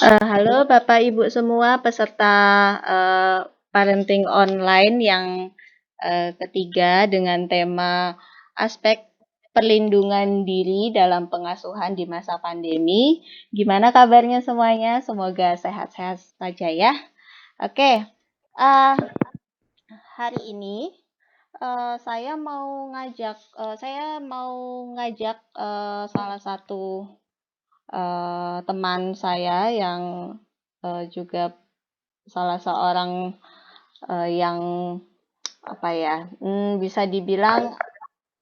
Halo Bapak Ibu semua peserta parenting online yang ketiga dengan tema aspek perlindungan diri dalam pengasuhan di masa pandemi. Gimana kabarnya semuanya? Semoga sehat-sehat saja ya. Oke, uh, hari ini saya mau ngajak salah satu teman saya yang juga salah seorang yang apa ya, bisa dibilang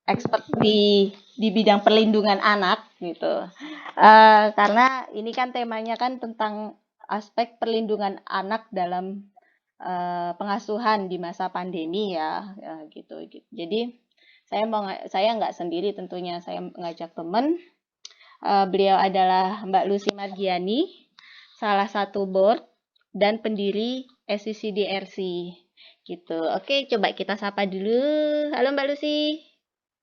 expert di bidang perlindungan anak gitu. Karena ini kan temanya kan tentang aspek perlindungan anak dalam pengasuhan di masa pandemi ya, gitu. Jadi saya nggak sendiri tentunya, saya ngajak teman. Beliau adalah Mbak Lucy Margiani, salah satu board dan pendiri SCCDRC gitu. Oke, coba kita sapa dulu. Halo Mbak Lucy.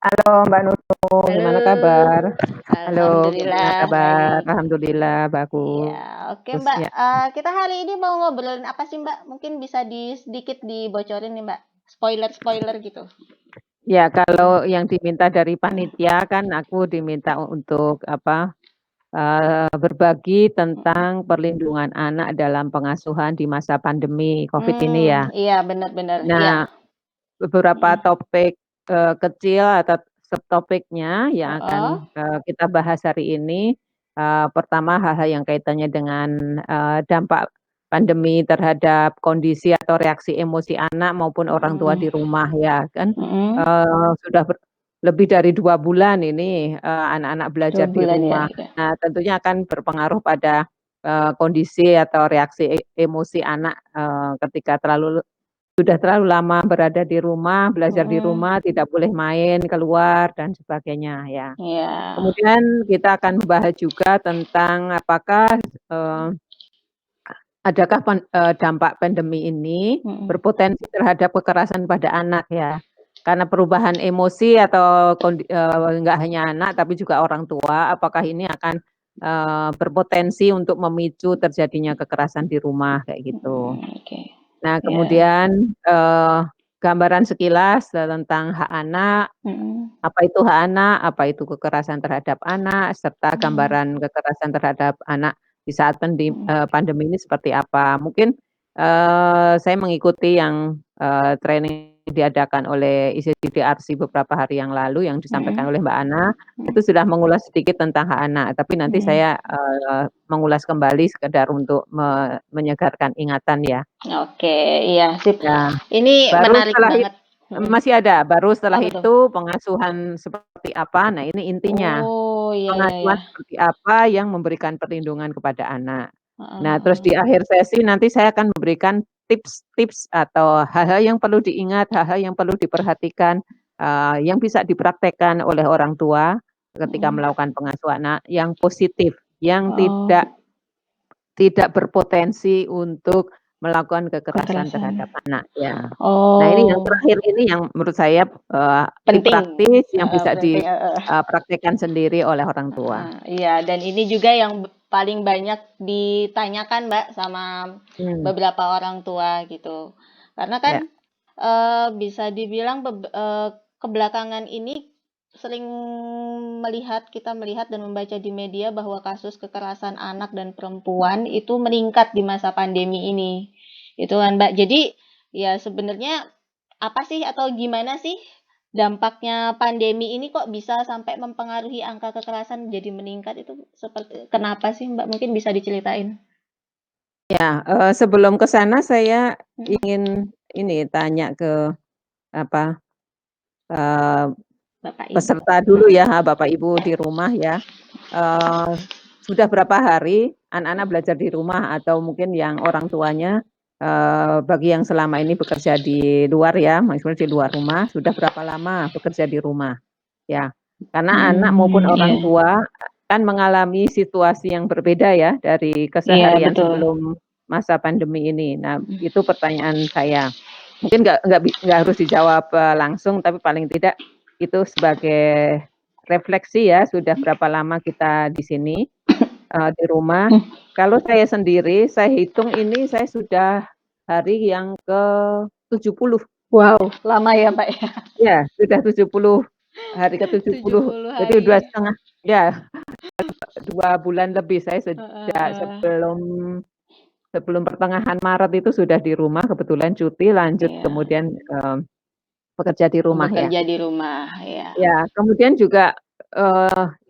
Halo Mbak Nunung, Halo. gimana kabar? Halo, gimana Alhamdulillah kabar? baik. Alhamdulillah Iya, oke bagus Mbak. ya. Kita hari ini mau ngobrolin apa sih Mbak? Mungkin bisa sedikit dibocorin nih Mbak. Spoiler-spoiler gitu. Ya, kalau yang diminta dari panitia kan aku diminta untuk berbagi tentang perlindungan anak dalam pengasuhan di masa pandemi COVID ini ya. Iya benar-benar. Iya. Nah, beberapa Mm. topik kecil atau subtopiknya yang Oh, akan kita bahas hari ini. Pertama hal-hal yang kaitannya dengan dampak pandemi terhadap kondisi atau reaksi emosi anak maupun orang tua di rumah ya kan. Sudah lebih dari 2 bulan ini anak-anak belajar dua di bulan ya. rumah. Ya. Nah, tentunya akan berpengaruh pada kondisi atau reaksi emosi anak ketika sudah terlalu lama berada di rumah, belajar di Mm-mm. rumah, tidak boleh main keluar dan sebagainya ya. Iya. Kemudian kita akan membahas juga tentang apakah, eee, adakah dampak pandemi ini Mm-mm. berpotensi terhadap kekerasan pada anak ya. Karena perubahan emosi atau nggak hanya anak tapi juga orang tua, apakah ini akan berpotensi untuk memicu terjadinya kekerasan di rumah kayak gitu. Oke. Nah, Ya. kemudian, gambaran sekilas tentang hak anak, Mm-mm. apa itu hak anak, apa itu kekerasan terhadap anak, serta Mm. gambaran kekerasan terhadap anak di saat Mm. pandemi ini seperti apa. Mungkin, saya mengikuti yang, training diadakan oleh ICCDRC beberapa hari yang lalu yang disampaikan Mm. oleh Mbak Ana, itu sudah mengulas sedikit tentang hak anak, tapi nanti Mm. saya, mengulas kembali sekedar untuk menyegarkan ingatan ya. Oke, iya sip. Ya. Ini Baru menarik setelah banget. Mm. masih ada, baru setelah Apa tuh? itu pengasuhan seperti apa, nah ini intinya, Oh, iya iya iya. pengasuhan seperti apa yang memberikan perlindungan kepada anak. Heeh, Nah, terus heeh. di akhir sesi nanti saya akan memberikan tips-tips atau hal-hal yang perlu diingat, hal-hal yang perlu diperhatikan, yang bisa dipraktekkan oleh orang tua ketika Mm. melakukan pengasuhan anak yang positif, yang Oh, tidak berpotensi untuk melakukan kekerasan kekerasan. terhadap anak, ya. Nah, ini yang Oh, terakhir ini yang menurut saya, tip penting. praktis yang bisa Penting. praktekkan sendiri oleh orang tua. Iya, dan ini juga yang paling banyak ditanyakan, Mbak, sama Hmm, beberapa orang tua gitu. Karena kan ya, bisa dibilang kebelakangan ini sering kita melihat dan membaca di media bahwa kasus kekerasan anak dan perempuan itu meningkat di masa pandemi ini. Itu kan, Mbak. Jadi ya sebenarnya apa sih atau gimana sih dampaknya pandemi ini kok bisa sampai mempengaruhi angka kekerasan jadi meningkat itu seperti kenapa sih Mbak? Mungkin bisa diceritain. ya, sebelum ke sana saya Mhm. ingin ini tanya ke apa, eee, Bapak Ibu. peserta dulu ya, Bapak Ibu di rumah ya. Eee, sudah berapa hari anak-anak belajar di rumah atau mungkin yang orang tuanya, bagi yang selama ini bekerja di luar ya, maksudnya di luar rumah, sudah berapa lama bekerja di rumah? Ya, karena anak maupun Iya. orang tua kan mengalami situasi yang berbeda ya dari Iya keseharian betul. sebelum masa pandemi ini. Nah, itu pertanyaan saya. Mungkin nggak harus dijawab, langsung, tapi paling tidak itu sebagai refleksi ya, sudah berapa lama kita di sini, di rumah. Kalau saya sendiri, saya hitung ini saya sudah hari yang ke-70. Wow, lama ya, Mbak, ya? Ya, sudah 70, hari ke-70. 70 Jadi 2 hari. setengah ya, 2 bulan lebih saya Heeh sejak heeh. sebelum sebelum pertengahan Maret itu sudah di rumah, kebetulan cuti, lanjut Iya, kemudian, bekerja di rumah ya. bekerja di rumah, ya. Ya, kemudian juga,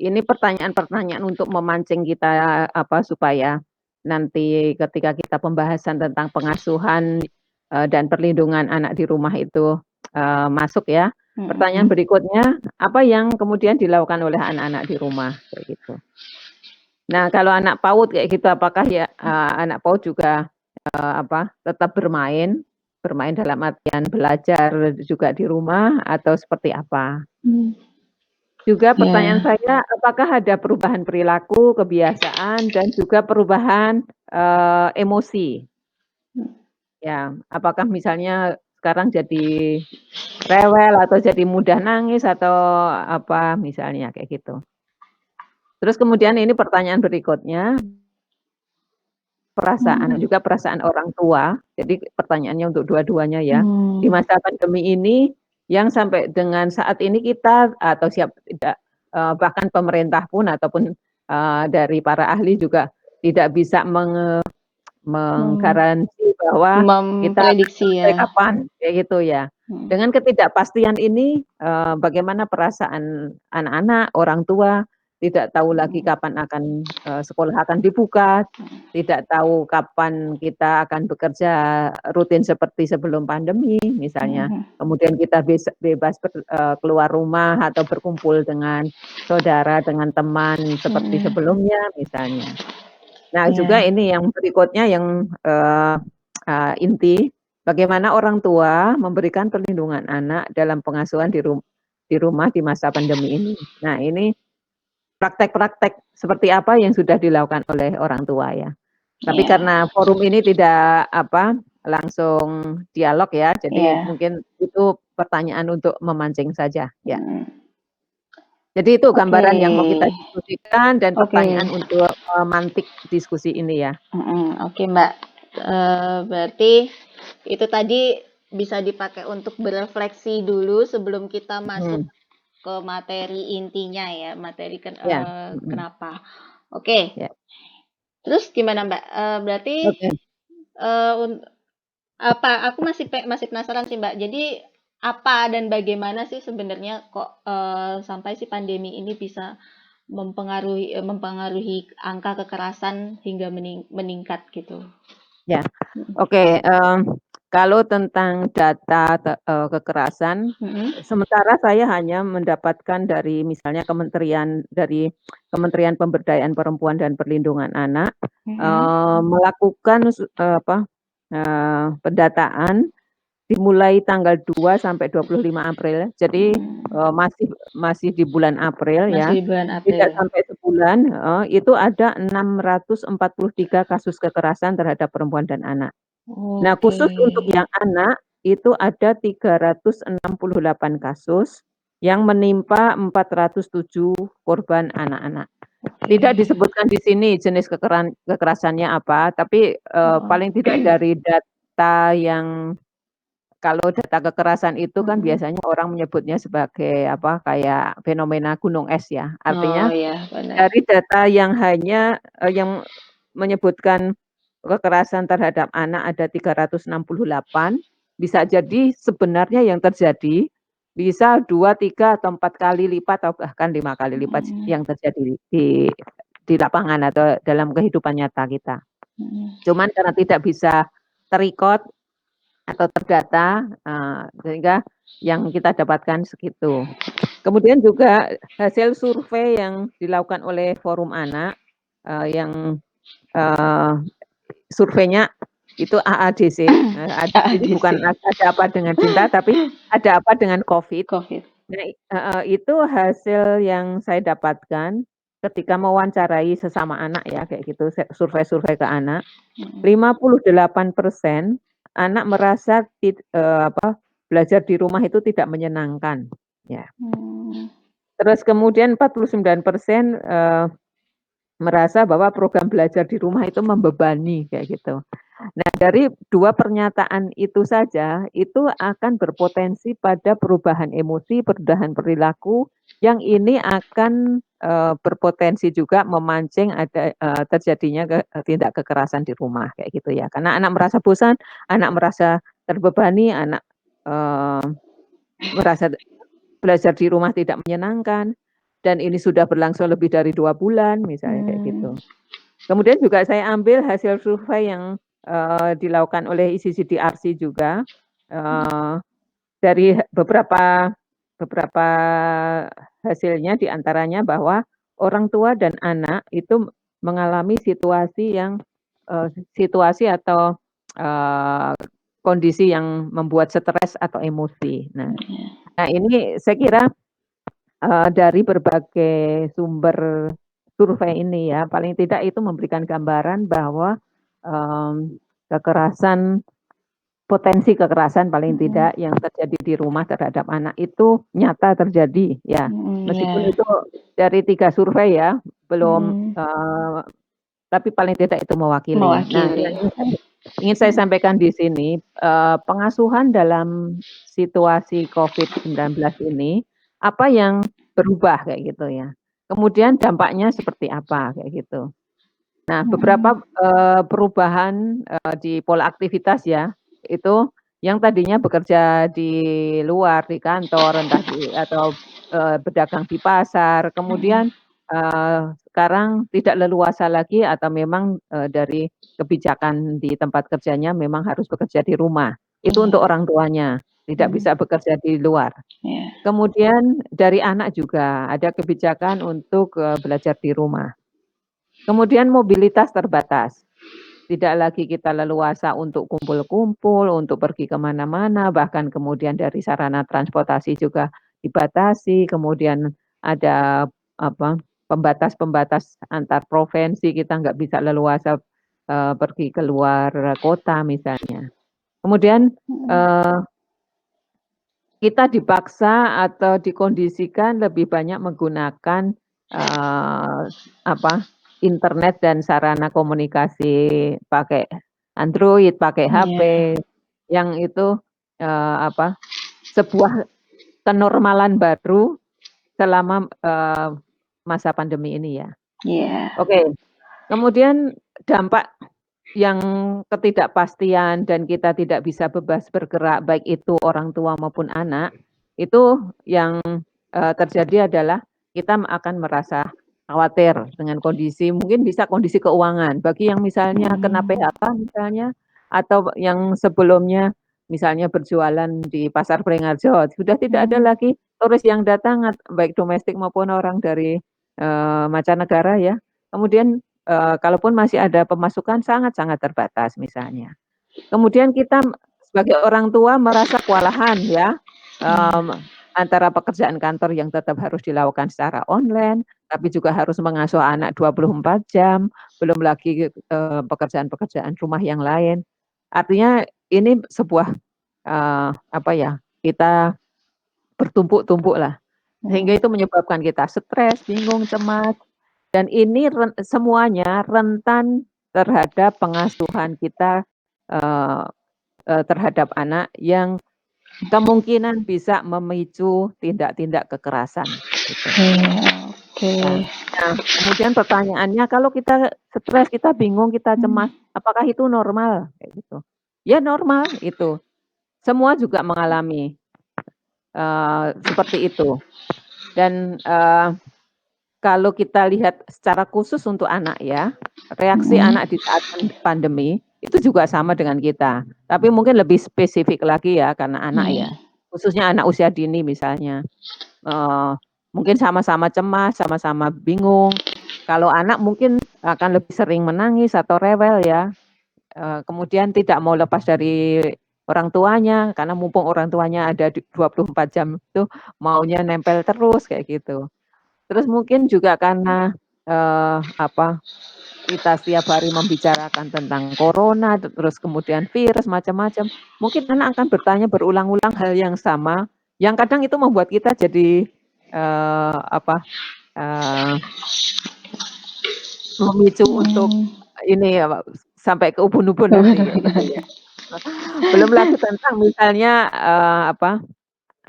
ini pertanyaan-pertanyaan untuk memancing kita, apa, supaya nanti ketika kita pembahasan tentang pengasuhan, dan perlindungan anak di rumah itu, masuk ya. Pertanyaan Mhm. berikutnya, apa yang kemudian dilakukan oleh anak-anak di rumah? Kayak gitu. Nah, kalau anak PAUD kayak gitu, apakah ya, anak PAUD juga, apa, tetap bermain? Bermain dalam artian belajar juga di rumah atau seperti apa? Mmm, Juga pertanyaan iya. saya, apakah ada perubahan perilaku, kebiasaan, dan juga perubahan, emosi? Ya, apakah misalnya sekarang jadi rewel atau jadi mudah nangis atau apa misalnya, kayak gitu. Terus kemudian ini pertanyaan berikutnya, perasaan Mhm. juga perasaan orang tua, jadi pertanyaannya untuk dua-duanya ya. Di Mmm, masa pandemi ini, yang sampai dengan saat ini kita atau tidak, bahkan pemerintah pun ataupun, dari para ahli juga tidak bisa mem menggaransi bahwa kita akan memprediksi selesai ya. kapan, kayak gitu ya. Mhm. Dengan ketidakpastian ini, bagaimana perasaan anak-anak, orang tua, tidak tahu lagi Mhm. kapan akan, sekolah akan dibuka, tidak tahu kapan kita akan bekerja rutin seperti sebelum pandemi misalnya. Mhm. Kemudian kita bebas keluar rumah atau berkumpul dengan saudara, dengan teman seperti Mhm. sebelumnya misalnya. Nah, juga Iya. ini yang berikutnya yang, inti, bagaimana orang tua memberikan perlindungan anak dalam pengasuhan di rumah di masa pandemi ini. Nah, ini praktek-praktek seperti apa yang sudah dilakukan oleh orang tua ya. Tapi Iya. karena forum ini tidak, apa, langsung dialog ya, jadi Iya. mungkin itu pertanyaan untuk memancing saja, ya. Mhm. Jadi itu Oke. gambaran yang mau kita diskusikan dan Oke. pertanyaan untuk memantik diskusi ini ya. Mhm. Oke, Mbak. Berarti itu tadi bisa dipakai untuk berefleksi dulu sebelum kita masuk Mhm. ke materi intinya ya, materi Ya, mhm, kenapa. Oke, ya, terus gimana, Mbak? Berarti, oke, eee, un apa, aku masih penasaran sih, Mbak. Jadi, apa dan bagaimana sih sebenarnya kok, sampai si pandemi ini bisa mempengaruhi angka kekerasan hingga meningkat gitu? ya, Mhm. oke, kalau tentang data kekerasan, Mhm. sementara saya hanya mendapatkan dari misalnya dari Kementerian Pemberdayaan Perempuan dan Perlindungan Anak, Mhm. melakukan apa, pendataan dimulai tanggal 2 sampai 25 April. Jadi, Mhm. masih masih di bulan April Masih ya, di bulan tidak April. sampai sebulan heeh, itu ada 643 kasus kekerasan terhadap perempuan dan anak. Nah, Oke. khusus untuk yang anak, itu ada 368 kasus yang menimpa 407 korban anak-anak. Tidak Oke. disebutkan di sini jenis kekerasannya apa, tapi, Heeh. paling tidak dari data yang kalau data kekerasan itu kan Mhm. biasanya orang menyebutnya sebagai apa, kayak fenomena gunung es ya. Oh, Artinya ya, benar. dari data yang hanya, yang menyebutkan kekerasan terhadap anak ada 368, bisa jadi sebenarnya yang terjadi bisa 2, 3, atau 4 kali lipat atau bahkan 5 kali lipat Mhm. yang terjadi di lapangan atau dalam kehidupan nyata kita. Mhm. Cuman karena tidak bisa ter-record atau terdata, sehingga yang kita dapatkan segitu. Kemudian juga hasil survei yang dilakukan oleh Forum Anak, yang, eee, surveinya itu AADC, AADC ini bukan AADC, Ada Apa Dengan Cinta, tapi Ada Apa Dengan Covid. Covid. Nah heeh, itu hasil yang saya dapatkan ketika mewawancarai sesama anak ya, kayak gitu, survei-survei ke anak. Mhm. 58% anak merasa apa, belajar di rumah itu tidak menyenangkan, ya. Mmm. Terus kemudian 49%, merasa bahwa program belajar di rumah itu membebani kayak gitu. Nah, dari 2 pernyataan itu saja, itu akan berpotensi pada perubahan emosi, perubahan perilaku, yang ini akan, berpotensi juga memancing ada, terjadinya tindak kekerasan di rumah, kayak gitu ya. Karena anak merasa bosan, anak merasa terbebani, anak, merasa belajar di rumah tidak menyenangkan, dan ini sudah berlangsung lebih dari 2 bulan, misalnya kayak Mmm, gitu. Kemudian juga saya ambil hasil survei yang, dilakukan oleh ICCDRC juga, eee, dari beberapa beberapa hasilnya di antaranya bahwa orang tua dan anak itu mengalami situasi yang, situasi atau, eee, kondisi yang membuat stres atau emosi. iya, Nah ini saya kira, dari berbagai sumber survei ini ya, paling tidak itu memberikan gambaran bahwa, kekerasan potensi kekerasan paling mhm, tidak yang terjadi di rumah terhadap anak itu nyata terjadi ya. iya, Meskipun itu dari 3 survei ya, belum, mhm, tapi paling tidak itu mewakili. Nah, mewakili, yang ingin saya sampaikan di sini, pengasuhan dalam situasi COVID-19 ini, apa yang berubah kayak gitu ya. Kemudian dampaknya seperti apa kayak gitu. Nah, mhm, beberapa, perubahan, di pola aktivitas ya, itu yang tadinya bekerja di luar, di kantor, entah di atau, berdagang di pasar, mhm, kemudian, sekarang tidak leluasa lagi atau memang, dari kebijakan di tempat kerjanya memang harus bekerja di rumah. Itu iya, untuk orang tuanya, tidak mhm, bisa bekerja di luar. iya, Kemudian dari anak juga ada kebijakan untuk, belajar di rumah. Kemudian mobilitas terbatas, tidak lagi kita leluasa untuk kumpul-kumpul, untuk pergi ke mana-mana, bahkan kemudian dari sarana transportasi juga dibatasi, kemudian ada apa, pembatas-pembatas antar provinsi, kita nggak bisa leluasa, pergi ke luar kota misalnya. Kemudian, mhm, eee, kita dipaksa atau dikondisikan lebih banyak menggunakan, eee, apa, internet dan sarana komunikasi pakai Android, pakai HP, iya, yang itu, apa, sebuah kenormalan baru selama, masa pandemi ini ya. iya, Oke, kemudian dampak yang ketidakpastian dan kita tidak bisa bebas bergerak, baik itu orang tua maupun anak, itu yang, terjadi adalah kita akan merasa khawatir dengan kondisi mungkin bisa kondisi keuangan. Bagi yang misalnya kena mhm, PHK misalnya, atau yang sebelumnya misalnya berjualan di pasar Beringharjo, sudah tidak ada mhm, lagi turis yang datang baik domestik maupun orang dari, mancanegara ya. Kemudian kalaupun masih ada pemasukan sangat-sangat terbatas misalnya. Kemudian kita sebagai orang tua merasa kewalahan ya, iya, antara pekerjaan kantor yang tetap harus dilakukan secara online, tapi juga harus mengasuh anak 24 jam, belum lagi, pekerjaan-pekerjaan rumah yang lain. Artinya ini sebuah, apa ya, kita bertumpuk-tumpuklah, sehingga mhm, itu menyebabkan kita stres, bingung, cemas. Dan ini semuanya rentan terhadap pengasuhan kita, eee terhadap anak yang kemungkinan bisa memicu tindak-tindak kekerasan, gitu. iya, oke, Nah nah, kemudian pertanyaannya kalau kita stres, kita bingung, kita mmm, cemas, apakah itu normal? Kayak gitu. Ya normal itu, semua juga mengalami, seperti itu. Dan, kalau kita lihat secara khusus untuk anak ya, reaksi mhm, anak di saat pandemi, itu juga sama dengan kita. Tapi mungkin lebih spesifik lagi ya karena anak ya, iya, khususnya anak usia dini misalnya, eee, mungkin sama-sama cemas, sama-sama bingung. Kalau anak mungkin akan lebih sering menangis atau rewel ya, kemudian tidak mau lepas dari orang tuanya, karena mumpung orang tuanya ada 24 jam itu maunya nempel terus kayak gitu. Terus mungkin juga karena, apa, kita setiap hari membicarakan tentang corona, terus kemudian virus macam-macam, mungkin anak akan bertanya berulang-ulang hal yang sama, yang kadang itu membuat kita jadi, apa, eee, memicu untuk Mhm. ini ya, sampai ke ubun-ubun nanti kayak gitu ya. Belum lagi tentang misalnya, apa,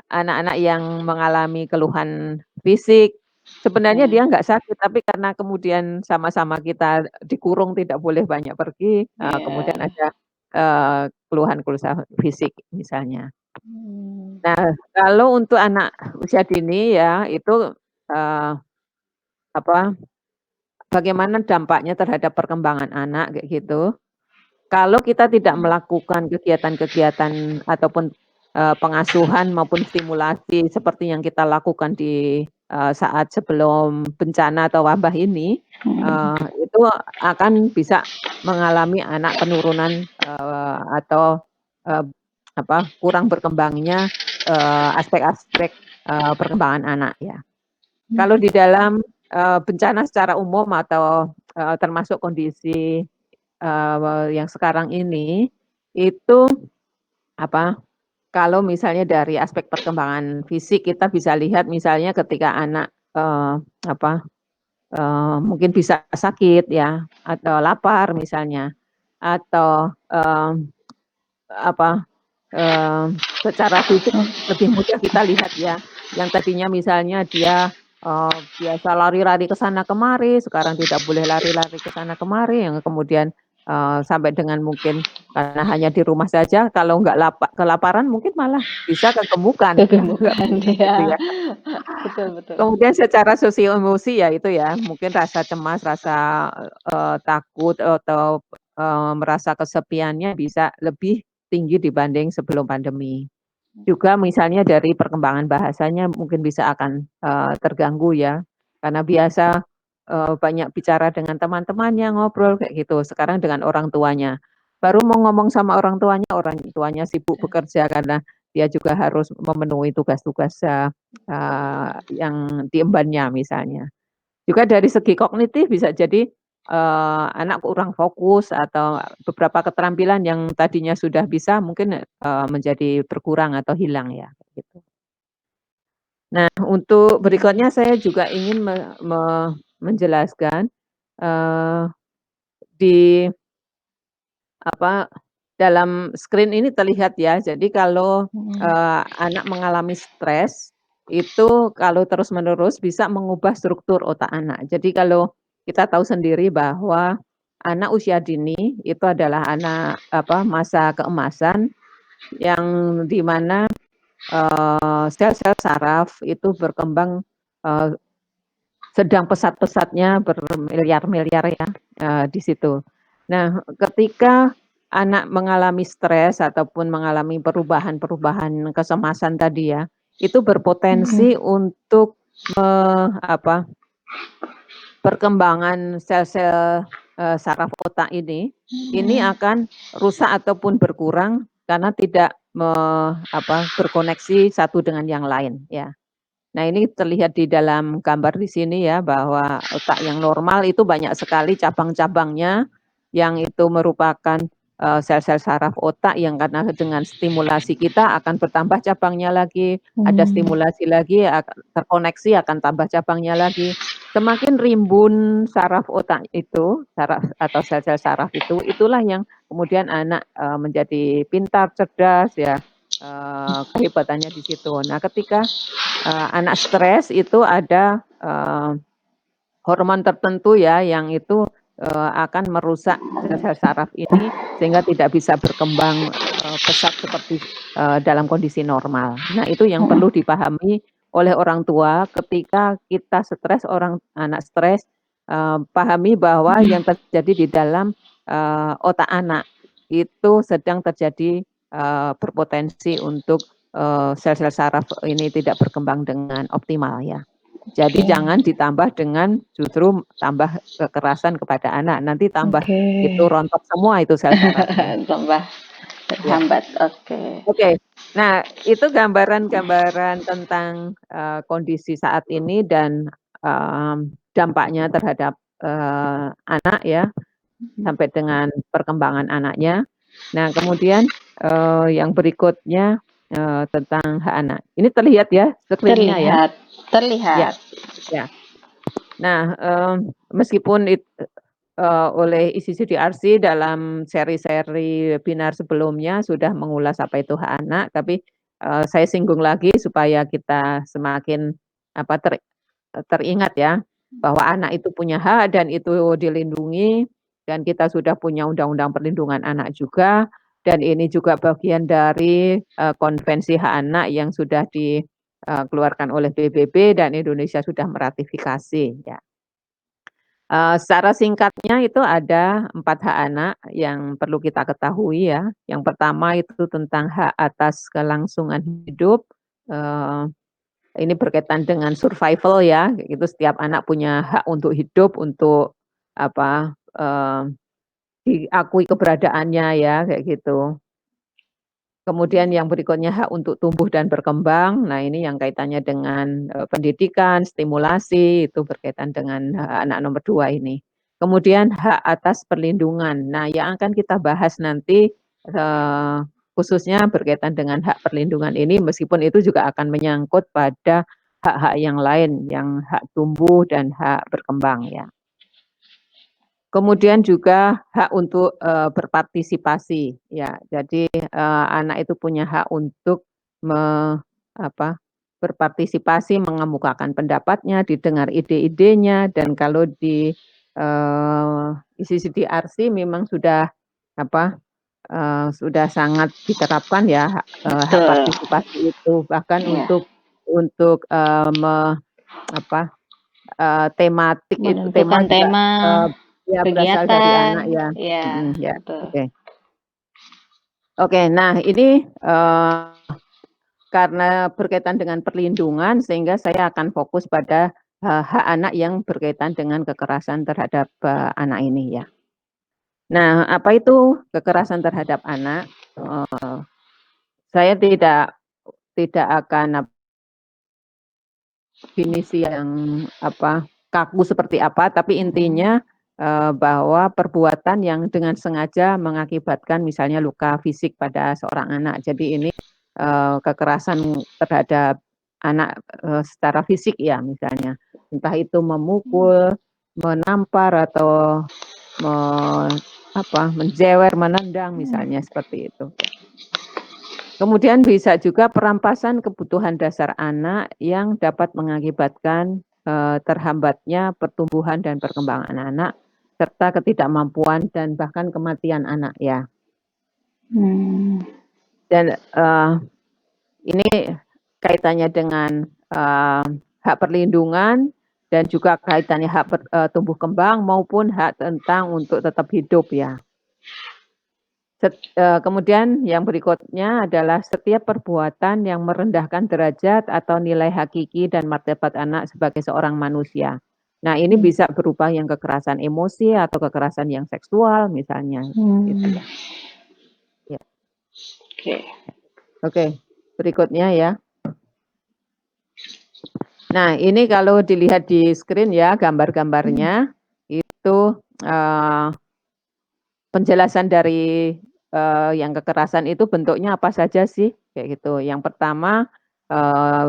anak-anak yang mengalami keluhan fisik, sebenarnya Ya, dia nggak sakit, tapi karena kemudian sama-sama kita dikurung tidak boleh banyak pergi, kemudian iya. ada, keluhan-keluhan fisik misalnya. Mmm, Nah, kalau untuk anak usia dini ya, itu, eee, apa, bagaimana dampaknya terhadap perkembangan anak kayak gitu. Kalau kita tidak melakukan kegiatan-kegiatan ataupun, pengasuhan maupun stimulasi seperti yang kita lakukan di, saat sebelum bencana atau wabah ini, mhm, itu akan bisa mengalami anak penurunan, atau, eee, apa, kurang berkembangnya, aspek-aspek, perkembangan anak ya. Kalau mhm, di dalam, bencana secara umum atau, termasuk kondisi yang sekarang ini, itu apa, kalau misalnya dari aspek perkembangan fisik kita bisa lihat misalnya ketika anak, apa, mungkin bisa sakit ya, atau lapar misalnya, atau, apa, secara fisik lebih mudah kita lihat ya, yang tadinya misalnya dia, biasa lari-lari ke sana kemari, sekarang tidak boleh lari-lari ke sana kemari, yang kemudian, sampai dengan mungkin karena hanya di rumah saja, kalau nggak kelaparan mungkin malah bisa kegemukan, nggak kegemukan bisa gitu ya. ya. Betul betul. Kemudian secara sosio emosi ya itu ya, mungkin rasa cemas, rasa, takut atau, merasa kesepiannya bisa lebih tinggi dibanding sebelum pandemi. Juga misalnya dari perkembangan bahasanya mungkin bisa akan, terganggu ya, karena biasa, banyak bicara dengan teman-temannya, ngobrol kayak gitu, sekarang dengan orang tuanya. Baru mau ngomong sama orang tuanya sibuk bekerja karena dia juga harus memenuhi tugas-tugas, yang diembannya misalnya. Juga dari segi kognitif bisa jadi, anak kurang fokus atau beberapa keterampilan yang tadinya sudah bisa mungkin, menjadi berkurang atau hilang ya, gitu. Nah, untuk berikutnya saya juga ingin menjelaskan, eee, di apa, dalam screen ini terlihat ya, jadi kalau, Mhm, anak mengalami stres, itu kalau terus-menerus bisa mengubah struktur otak anak. Jadi kalau kita tahu sendiri bahwa anak usia dini itu adalah anak apa, masa keemasan yang di mana, sel-sel saraf itu berkembang, eee, sedang pesat-pesatnya bermiliar-miliar ya, di situ. Nah, ketika anak mengalami stres ataupun mengalami perubahan-perubahan kecemasan tadi ya, itu mhm, berpotensi untuk apa, perkembangan sel-sel, saraf otak ini mhm. akan rusak ataupun berkurang karena tidak apa, berkoneksi satu dengan yang lain ya. Nah, ini terlihat di dalam gambar di sini ya, bahwa otak yang normal itu banyak sekali cabang-cabangnya, yang itu merupakan, sel-sel saraf otak yang karena dengan stimulasi kita akan bertambah cabangnya lagi, ada Mmm, stimulasi lagi terkoneksi akan tambah cabangnya lagi. Semakin rimbun saraf otak itu, saraf atau sel-sel saraf itu, itulah yang kemudian anak, menjadi pintar, cerdas ya, kehebatannya di situ. Nah, ketika anak stres itu ada, hormon tertentu ya yang itu, akan merusak sel-sel saraf ini sehingga tidak bisa berkembang, pesat seperti, dalam kondisi normal. Nah, itu yang perlu mhm, dipahami oleh orang tua ketika kita stres, anak stres, pahami bahwa yang mhm. terjadi di dalam, otak anak itu sedang terjadi, berpotensi untuk, sel-sel saraf ini tidak berkembang dengan optimal ya. Jadi jangan Oke ditambah dengan justru tambah kekerasan kepada anak, nanti tambah oke. itu rontok semua itu sel sarafnya. Tambah Ya, terhambat, oke. oke. Nah, itu gambaran-gambaran tentang, kondisi saat ini dan, dampaknya terhadap, anak ya, Mhm. sampai dengan perkembangan anaknya. Nah, kemudian, yang berikutnya, tentang hak anak. Ini terlihat ya screen-nya ya? Terlihat Ya terlihat. ya. Nah, meskipun oleh ICCDRC dalam seri-seri webinar sebelumnya sudah mengulas apa itu hak anak, tapi, saya singgung lagi supaya kita semakin apa, teringat ya, bahwa anak itu punya hak dan itu dilindungi, dan kita sudah punya Undang-Undang Perlindungan Anak juga, dan ini juga bagian dari, konvensi hak anak yang sudah dikeluarkan oleh PBB dan Indonesia sudah meratifikasi ya. Secara singkatnya itu ada 4 hak anak yang perlu kita ketahui ya. Yang pertama itu tentang hak atas kelangsungan hidup, ini berkaitan dengan survival ya, kayak gitu setiap anak punya hak untuk hidup, untuk apa, diakui keberadaannya ya, kayak gitu. Kemudian yang berikutnya hak untuk tumbuh dan berkembang. Nah, ini yang kaitannya dengan, pendidikan, stimulasi, itu berkaitan dengan anak nomor 2 ini. Kemudian hak atas perlindungan. Nah, yang akan kita bahas nanti, khususnya berkaitan dengan hak perlindungan ini, meskipun itu juga akan menyangkut pada hak-hak yang lain, yang hak tumbuh dan hak berkembang ya. Kemudian juga hak untuk, berpartisipasi, ya. Jadi, anak itu punya hak untuk apa, berpartisipasi, mengemukakan pendapatnya, didengar ide-idenya, dan kalau di, ICCDRC memang sudah apa, sudah sangat diterapkan ya, hak Betul. partisipasi itu, bahkan Iya. untuk, apa, tematik itu tema Menentukan juga, tema, ya berasal dari kegiatan, anak ya, ya ya, betul. oke. Oke, nah ini, karena berkaitan dengan perlindungan sehingga saya akan fokus pada, hak anak yang berkaitan dengan kekerasan terhadap, anak ini ya. Nah, apa itu kekerasan terhadap anak? Saya tidak akan definisi yang apa, kaku seperti apa, tapi intinya, bahwa perbuatan yang dengan sengaja mengakibatkan misalnya luka fisik pada seorang anak. Jadi ini, kekerasan terhadap anak, secara fisik ya misalnya. Entah itu memukul, menampar, atau me menjewer, menendang misalnya seperti itu. Kemudian bisa juga perampasan kebutuhan dasar anak yang dapat mengakibatkan, terhambatnya pertumbuhan dan perkembangan anak, serta ketidakmampuan dan bahkan kematian anak ya. Hmm. Dan, ini kaitannya dengan, hak perlindungan dan juga kaitannya hak tumbuh kembang maupun hak tentang untuk tetap hidup ya. Kemudian yang berikutnya adalah setiap perbuatan yang merendahkan derajat atau nilai hakiki dan martabat anak sebagai seorang manusia. Nah, ini bisa berupa yang kekerasan emosi atau kekerasan yang seksual misalnya, gitu ya. Ya. Oke. Oke, berikutnya ya. Nah, ini kalau dilihat di screen ya gambar-gambarnya, itu, penjelasan dari, yang kekerasan itu bentuknya apa saja sih, kayak gitu. Yang pertama,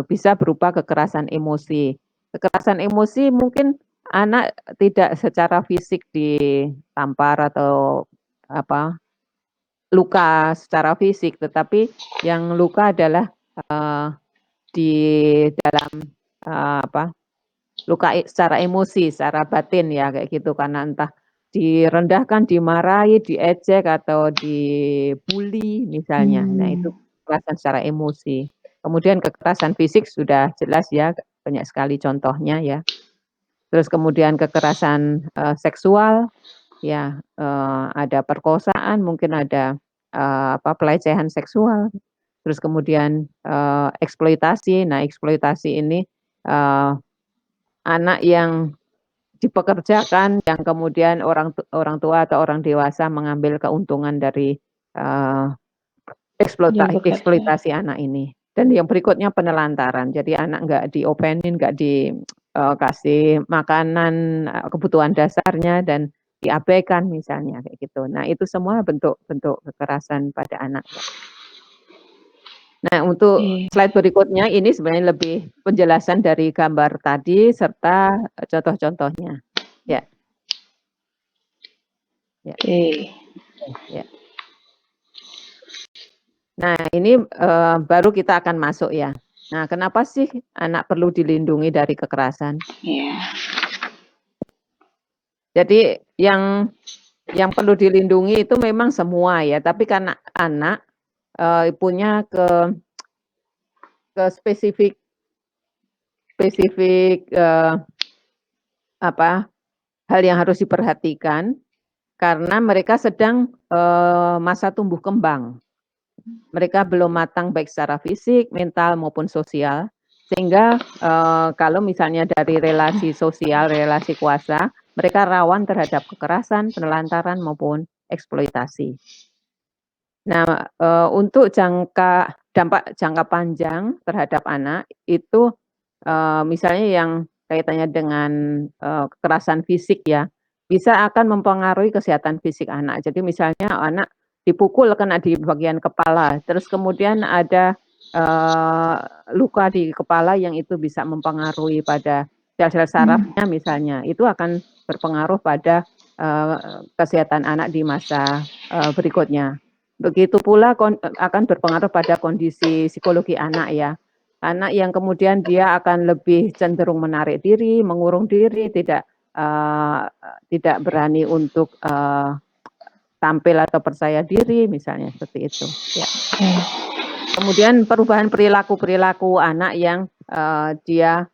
bisa berupa kekerasan emosi. Kekerasan emosi mungkin anak tidak secara fisik ditampar atau apa, luka secara fisik, tetapi yang luka adalah, di dalam, luka secara emosi, secara batin ya kayak gitu, karena entah direndahkan, dimarahi, diejek, atau dibully misalnya. Nah itu kekerasan secara emosi. Kemudian kekerasan fisik sudah jelas ya, banyak sekali contohnya ya. Terus kemudian kekerasan, seksual, ya, ada perkosaan, mungkin ada, pelecehan seksual. Terus kemudian, eksploitasi. Nah eksploitasi ini, anak yang dipekerjakan, yang kemudian orang tua atau orang dewasa mengambil keuntungan dari, Dia bekerja. eksploitasi anak ini. Dan yang berikutnya penelantaran. Jadi anak nggak diopenin, nggak kasih makanan, kebutuhan dasarnya, dan diabaikan misalnya kayak gitu. Nah itu semua bentuk-bentuk kekerasan pada anak ya. Nah untuk Oke. slide berikutnya ini sebenarnya lebih penjelasan dari gambar tadi serta contoh-contohnya. Ya. Ya. Oke. Ya. Nah, ini baru kita akan masuk ya. Nah, kenapa sih anak perlu dilindungi dari kekerasan? Iya. Jadi yang perlu dilindungi itu memang semua ya, tapi karena anak punya ke spesifik apa, hal yang harus diperhatikan karena mereka sedang masa tumbuh kembang. Mereka belum matang baik secara fisik, mental maupun sosial, sehingga kalau misalnya dari relasi sosial, relasi kuasa, mereka rawan terhadap kekerasan, penelantaran maupun eksploitasi. Nah, untuk dampak jangka panjang terhadap anak itu misalnya yang kaitannya dengan kekerasan fisik ya, bisa akan mempengaruhi kesehatan fisik anak. Jadi misalnya anak dipukul kena di bagian kepala, terus kemudian ada luka di kepala yang itu bisa mempengaruhi pada sel-sel sarafnya misalnya, itu akan berpengaruh pada kesehatan anak di masa berikutnya. Begitu pula akan berpengaruh pada kondisi psikologi anak ya. Anak yang kemudian dia akan lebih cenderung menarik diri, mengurung diri, tidak berani untuk tampil atau percaya diri misalnya seperti itu, ya. Kemudian perubahan perilaku anak yang dia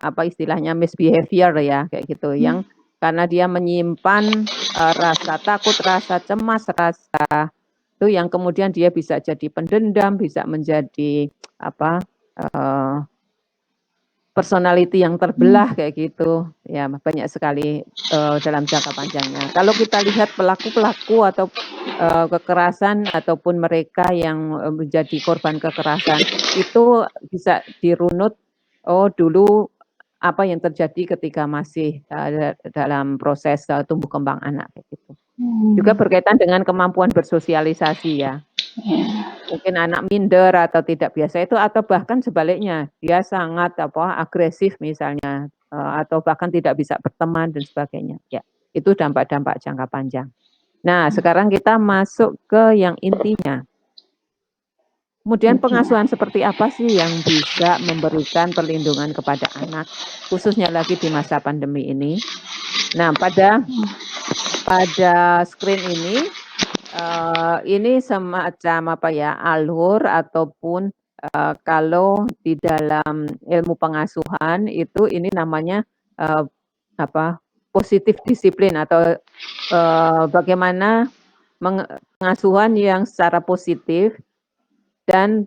apa istilahnya misbehavior ya, kayak gitu, yang karena dia menyimpan rasa takut, rasa cemas, rasa itu yang kemudian dia bisa jadi pendendam, bisa menjadi apa, personality yang terbelah kayak gitu, ya banyak sekali dalam jangka panjangnya. Kalau kita lihat pelaku-pelaku atau kekerasan ataupun mereka yang menjadi korban kekerasan, itu bisa dirunut, oh dulu apa yang terjadi ketika masih dalam proses tumbuh kembang anak kayak gitu. Juga berkaitan dengan kemampuan bersosialisasi ya. Mungkin anak minder atau tidak biasa itu atau bahkan sebaliknya, dia sangat agresif misalnya, atau bahkan tidak bisa berteman dan sebagainya, ya. Itu dampak-dampak jangka panjang. Nah, sekarang kita masuk ke yang intinya. Kemudian pengasuhan seperti apa sih yang bisa memberikan perlindungan kepada anak, khususnya lagi di masa pandemi ini? Nah, pada screen ini semacam apa ya, alur ataupun kalau di dalam ilmu pengasuhan itu ini namanya apa, positif disiplin atau bagaimana pengasuhan yang secara positif dan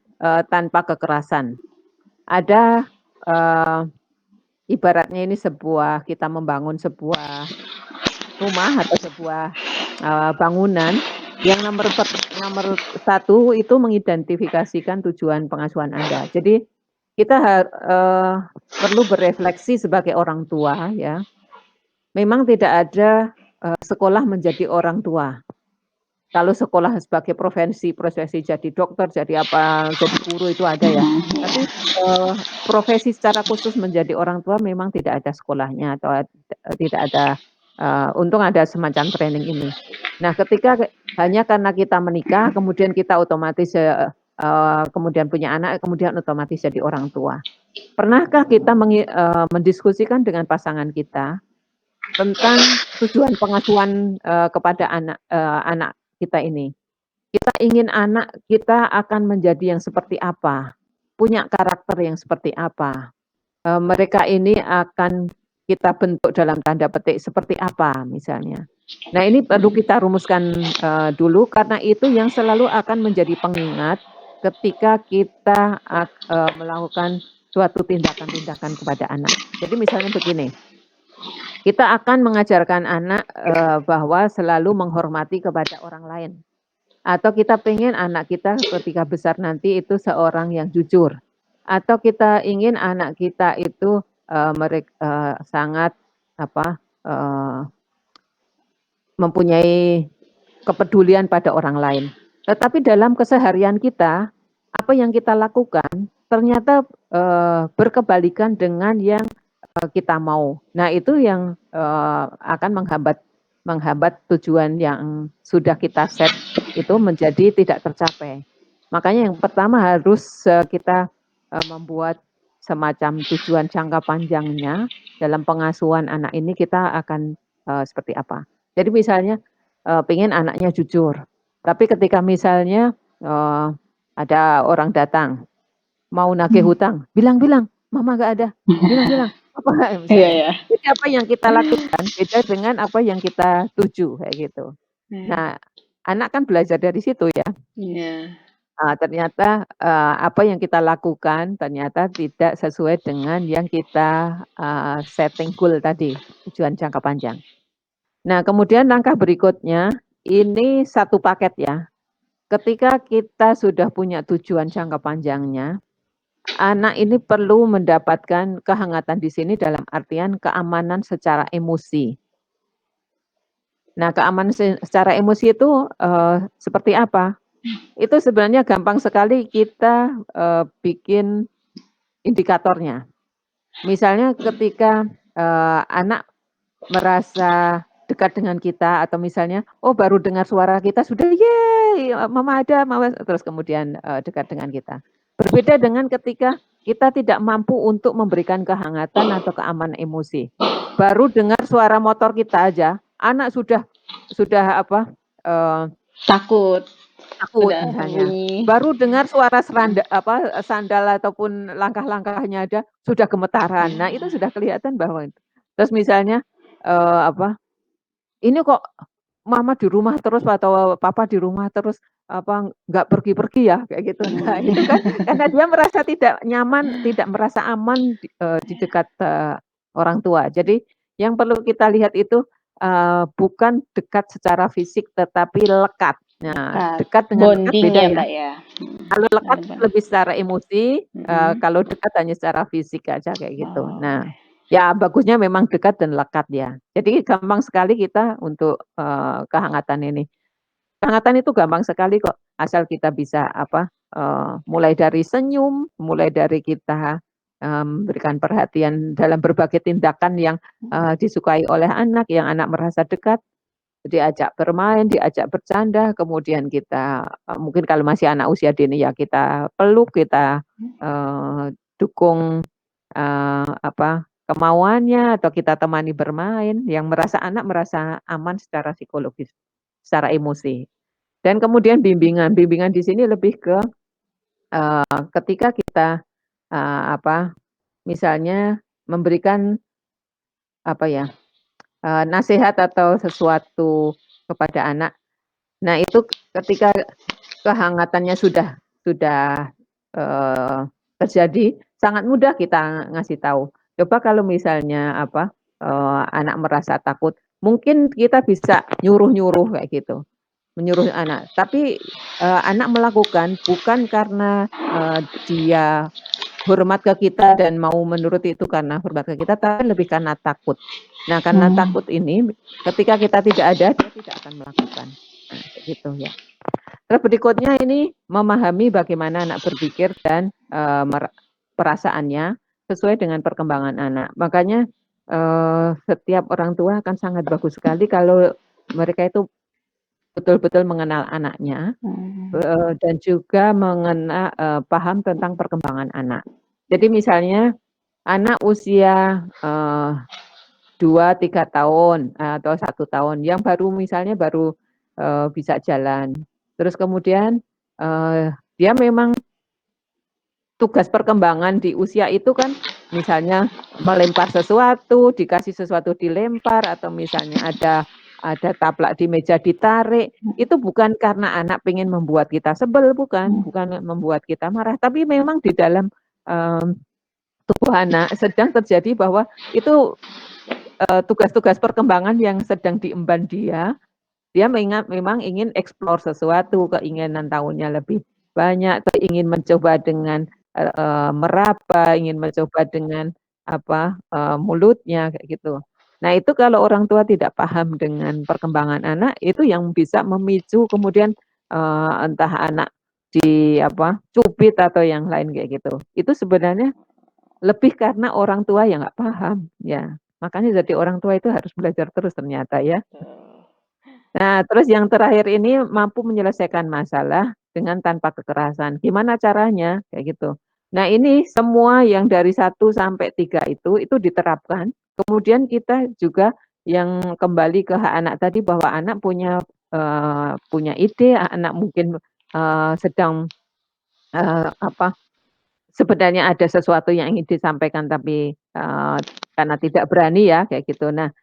tanpa kekerasan. Ada ibaratnya ini kita membangun sebuah rumah atau sebuah bangunan yang nomor satu itu mengidentifikasikan tujuan pengasuhan Anda. Jadi kita perlu berefleksi sebagai orang tua ya. Memang tidak ada sekolah menjadi orang tua. Kalau sekolah sebagai profesi jadi dokter, jadi apa, jadi guru itu ada ya. Tapi profesi secara khusus menjadi orang tua memang tidak ada sekolahnya atau tidak ada, untung ada semacam training ini. Nah, ketika hanya karena kita menikah, kemudian kita otomatis kemudian punya anak, kemudian otomatis jadi orang tua. Pernahkah kita mendiskusikan dengan pasangan kita tentang tujuan pengasuhan kepada anak kita ini? Kita ingin anak kita akan menjadi yang seperti apa? Punya karakter yang seperti apa? Mereka ini akan kita bentuk dalam tanda petik seperti apa misalnya. Nah, ini perlu kita rumuskan dulu karena itu yang selalu akan menjadi pengingat ketika kita melakukan suatu tindakan-tindakan kepada anak. Jadi misalnya begini, kita akan mengajarkan anak bahwa selalu menghormati kepada orang lain. Atau kita pengen anak kita ketika besar nanti itu seorang yang jujur. Atau kita ingin anak kita itu sangat mempunyai kepedulian pada orang lain. Tetapi dalam keseharian kita, apa yang kita lakukan ternyata berkebalikan dengan yang kita mau. Nah, itu yang akan menghambat menghambat tujuan yang sudah kita set itu menjadi tidak tercapai. Makanya yang pertama harus kita membuat semacam tujuan jangka panjangnya dalam pengasuhan anak ini kita akan seperti apa. Jadi misalnya pengen anaknya jujur, tapi ketika misalnya ada orang datang mau nagih hutang, bilang-bilang, "Mama nggak ada," bilang-bilang, "Papa nggak," Iya misalnya. ya. Jadi apa yang kita lakukan beda dengan apa yang kita tuju, kayak gitu. Iya. Nah, anak kan belajar dari situ ya, Iya. ternyata, apa yang kita lakukan ternyata tidak sesuai dengan yang kita, setting goal tadi, tujuan jangka panjang. Nah, kemudian langkah berikutnya, ini satu paket ya, ketika kita sudah punya tujuan jangka panjangnya, anak ini perlu mendapatkan kehangatan di sini dalam artian keamanan secara emosi. Nah, keamanan secara emosi itu, seperti apa? Itu sebenarnya gampang sekali kita, bikin indikatornya. Misalnya ketika, anak merasa dekat dengan kita atau misalnya, oh baru dengar suara kita sudah, "Yeay, mama ada, mama," terus kemudian, dekat dengan kita. Berbeda dengan ketika kita tidak mampu untuk memberikan kehangatan atau keamanan emosi. Baru dengar suara motor kita aja, anak sudah apa, eee, Takut, takut udah misalnya. bunyi. Baru dengar suara sandal ataupun langkah-langkahnya aja sudah gemetaran. Nah, itu sudah kelihatan bahwa itu. Terus misalnya, apa, "Ini kok mama di rumah terus atau papa di rumah terus, apa, nggak pergi-pergi ya?" Kayak gitu. Nah, itu kan karena dia merasa tidak nyaman, tidak merasa aman di dekat, orang tua. Jadi yang perlu kita lihat itu, bukan dekat secara fisik tetapi lekat. Nah, Dekat, dekat dengan lekat bonding beda ya, ya. Mbak, ya? Kalau lekat Ada lebih secara emosi, mhm. kalau dekat hanya secara fisik aja kayak gitu. Oh, Nah, ya bagusnya memang dekat dan lekat ya. Jadi gampang sekali kita untuk, kehangatan ini. Kehangatan itu gampang sekali kok, asal kita bisa apa, mulai dari senyum, mulai dari kita, memberikan perhatian dalam berbagai tindakan yang, disukai oleh anak, yang anak merasa dekat. Diajak bermain, diajak bercanda, kemudian kita, mungkin kalau masih anak usia dini ya kita peluk, kita, dukung, apa, kemauannya atau kita temani bermain, yang anak merasa aman secara psikologis, secara emosi. Dan kemudian bimbingan, bimbingan di sini lebih ke, ketika kita, apa, misalnya memberikan, apa ya, nasihat atau sesuatu kepada anak. Nah, itu ketika kehangatannya sudah, eee, terjadi, sangat mudah kita ngasih tahu. Coba kalau misalnya apa, anak merasa takut, mungkin kita bisa nyuruh-nyuruh kayak gitu, menyuruh anak. Tapi, anak melakukan bukan karena, dia hormat ke kita dan mau menuruti itu karena hormat ke kita, tapi lebih karena takut. Nah, karena mmm, takut ini ketika kita tidak ada, dia tidak akan melakukan. Nah, kayak gitu ya. Terus berikutnya ini memahami bagaimana anak berpikir dan, perasaannya sesuai dengan perkembangan anak. Makanya, setiap orang tua akan sangat bagus sekali kalau mereka itu betul-betul mengenal anaknya, mhm, dan juga paham tentang perkembangan anak. Jadi misalnya anak usia, 2, 3 tahun, atau 1 tahun yang baru misalnya baru, bisa jalan. Terus kemudian, dia memang tugas perkembangan di usia itu kan misalnya melempar sesuatu, dikasih sesuatu dilempar, atau misalnya ada taplak di meja ditarik, itu bukan karena anak pengen membuat kita sebel, bukan, mhm, bukan membuat kita marah, tapi memang di dalam, tubuh anak sedang terjadi bahwa itu tugas-tugas perkembangan yang sedang diemban dia, dia memang ingin explore sesuatu, keinginan tahunya lebih banyak, atau ingin mencoba dengan, meraba, ingin mencoba dengan apa, mulutnya kayak gitu. Nah, itu kalau orang tua tidak paham dengan perkembangan anak, itu yang bisa memicu kemudian, entah anak di apa, cubit atau yang lain kayak gitu. Itu sebenarnya lebih karena orang tua yang nggak paham, ya. Makanya jadi orang tua itu harus belajar terus ternyata ya. Nah, terus yang terakhir ini mampu menyelesaikan masalah dengan tanpa kekerasan. Gimana caranya? Kayak gitu. Nah, ini semua yang dari 1 sampai 3 itu diterapkan. Kemudian kita juga yang kembali ke hak anak tadi bahwa anak punya ide, anak mungkin, sedang, apa, sebenarnya ada sesuatu yang ingin disampaikan tapi, karena tidak berani ya, kayak gitu. Nah,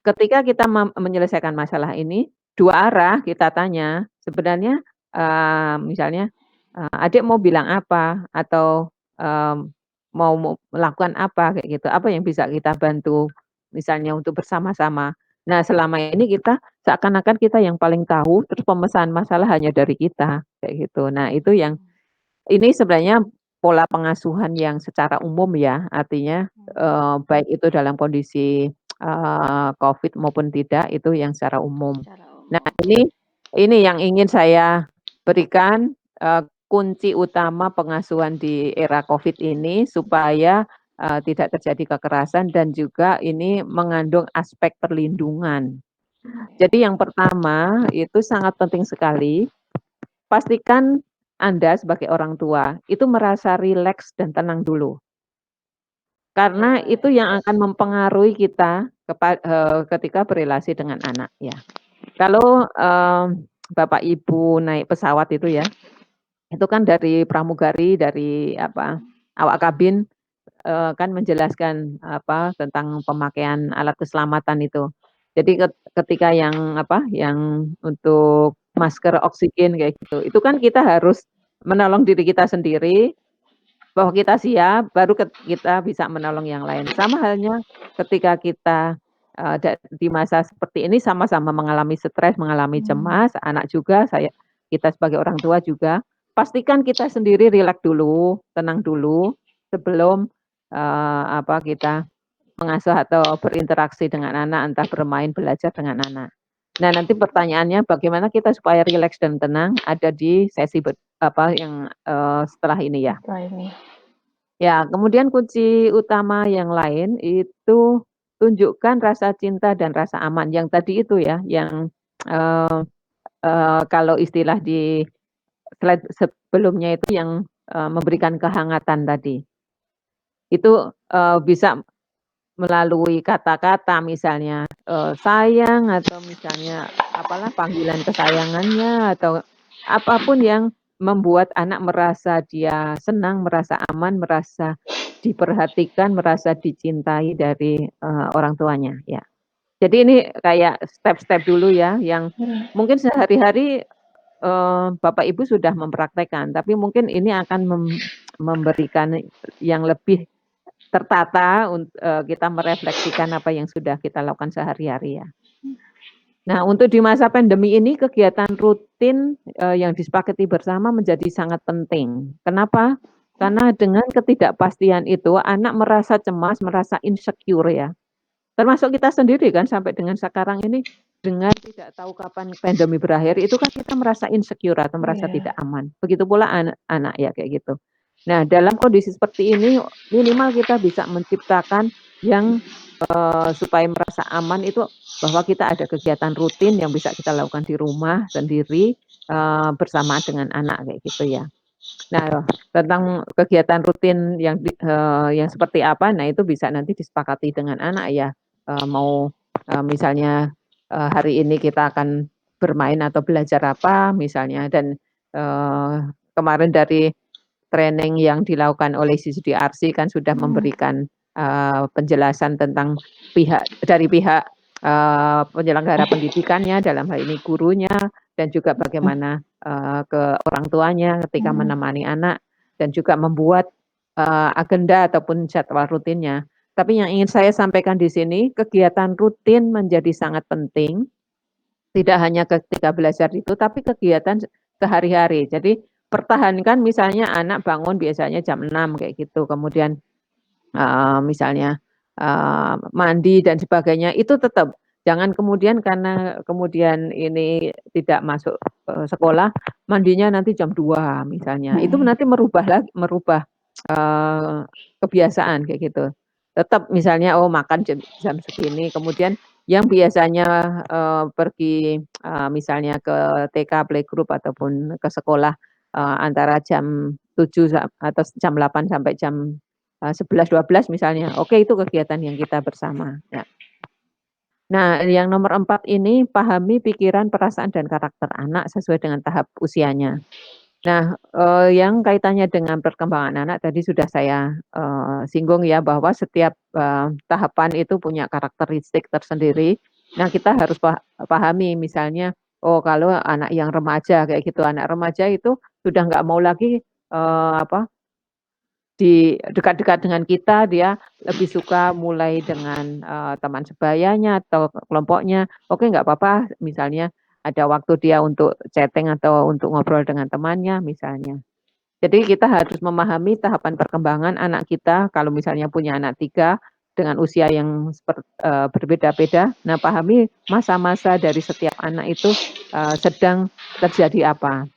ketika kita menyelesaikan masalah ini, 2 arah kita tanya, sebenarnya, misalnya, "Adik mau bilang apa?" Atau, mau melakukan apa?" Kayak gitu, "Apa yang bisa kita bantu?" Misalnya untuk bersama-sama. Nah, selama ini kita seakan-akan kita yang paling tahu, terus pemecahan masalah hanya dari kita, kayak gitu. Nah, itu yang ini sebenarnya pola pengasuhan yang secara umum ya, artinya, baik itu dalam kondisi, Covid maupun tidak, itu yang secara umum. Secara Nah, umum. ini yang ingin saya berikan, kunci utama pengasuhan di era Covid ini supaya, tidak terjadi kekerasan dan juga ini mengandung aspek perlindungan. Jadi yang pertama itu sangat penting sekali, pastikan Anda sebagai orang tua itu merasa rileks dan tenang dulu. Karena itu yang akan mempengaruhi kita ketika berrelasi dengan anak ya. Kalau, bapak ibu naik pesawat itu ya, itu kan dari pramugari, dari apa, awak kabin, kan menjelaskan apa, tentang pemakaian alat keselamatan itu. Jadi ketika yang apa, yang untuk masker oksigen kayak gitu, itu kan kita harus menolong diri kita sendiri, bahwa kita siap, baru kita bisa menolong yang lain. Sama halnya ketika kita, di masa seperti ini sama-sama mengalami stres, mengalami Mmm, cemas, anak juga, kita sebagai orang tua juga, pastikan kita sendiri rileks dulu, tenang dulu, sebelum, apa, kita mengasuh atau berinteraksi dengan anak, entah bermain, belajar dengan anak. Nah, nanti pertanyaannya bagaimana kita supaya rileks dan tenang, ada di sesi apa, yang, setelah ini ya. setelah ini. Ya, kemudian kunci utama yang lain itu tunjukkan rasa cinta dan rasa aman, yang tadi itu ya, yang, eee kalau istilah di slide sebelumnya itu yang, memberikan kehangatan tadi. Itu, bisa melalui kata-kata misalnya, sayang atau misalnya apalah panggilan kesayangannya atau apapun yang membuat anak merasa dia senang, merasa aman, merasa diperhatikan, merasa dicintai dari, orang tuanya, ya. Jadi ini kayak step-step dulu ya yang Mhm. mungkin sehari-hari, bapak ibu sudah mempraktekkan, tapi mungkin ini akan memberikan yang lebih tertata kita merefleksikan apa yang sudah kita lakukan sehari-hari ya. Nah, untuk di masa pandemi ini kegiatan rutin, yang disepakati bersama menjadi sangat penting. Kenapa? Karena dengan ketidakpastian itu anak merasa cemas, merasa insecure ya. Termasuk kita sendiri kan sampai dengan sekarang ini, dengan tidak tahu kapan pandemi berakhir, itu kan kita merasa insecure atau merasa Iya. tidak aman. Begitu pula anak-anak ya, kayak gitu. Nah, dalam kondisi seperti ini, minimal kita bisa menciptakan yang, supaya merasa aman itu, bahwa kita ada kegiatan rutin yang bisa kita lakukan di rumah sendiri, bersamaan dengan anak, kayak gitu ya. Nah, tentang kegiatan rutin yang seperti apa, nah itu bisa nanti disepakati dengan anak ya, mau, misalnya, hari ini kita akan bermain atau belajar apa misalnya dan, kemarin dari training yang dilakukan oleh CCDRC kan sudah Mhm. memberikan, penjelasan tentang dari pihak, penyelenggara pendidikannya, dalam hal ini gurunya, dan juga bagaimana, ke orang tuanya ketika Mhm. menemani anak, dan juga membuat, agenda ataupun jadwal rutinnya. Tapi yang ingin saya sampaikan di sini, kegiatan rutin menjadi sangat penting, tidak hanya ketika belajar itu, tapi kegiatan sehari-hari. Jadi pertahankan misalnya anak bangun biasanya jam 6 kayak gitu, kemudian, misalnya, mandi dan sebagainya, itu tetap jangan kemudian karena kemudian ini tidak masuk, sekolah, mandinya nanti jam 2 misalnya. Itu Mhm. nanti merubah, eee, kebiasaan kayak gitu. Tetap misalnya, oh makan jam jam segini, kemudian yang biasanya, pergi, misalnya ke TK, playgroup ataupun ke sekolah, antara jam 7 atau jam 8 sampai jam, 11, 12 misalnya. Oke, itu kegiatan yang kita bersama, ya. Nah, yang nomor 4 ini, pahami pikiran, perasaan, dan karakter anak sesuai dengan tahap usianya. Nah, yang kaitannya dengan perkembangan anak tadi sudah saya, singgung ya, bahwa setiap, tahapan itu punya karakteristik tersendiri. Nah, kita harus pahami misalnya, oh kalau anak yang remaja kayak gitu, anak remaja itu sudah nggak mau lagi, apa, di dekat-dekat dengan kita, dia lebih suka mulai dengan, teman sebayanya atau kelompoknya. Oke, nggak apa-apa misalnya ada waktu dia untuk chatting atau untuk ngobrol dengan temannya misalnya. Jadi kita harus memahami tahapan perkembangan anak kita, kalau misalnya punya anak 3 dengan usia yang berbeda-beda. Nah, pahami masa-masa dari setiap anak itu, sedang terjadi apa,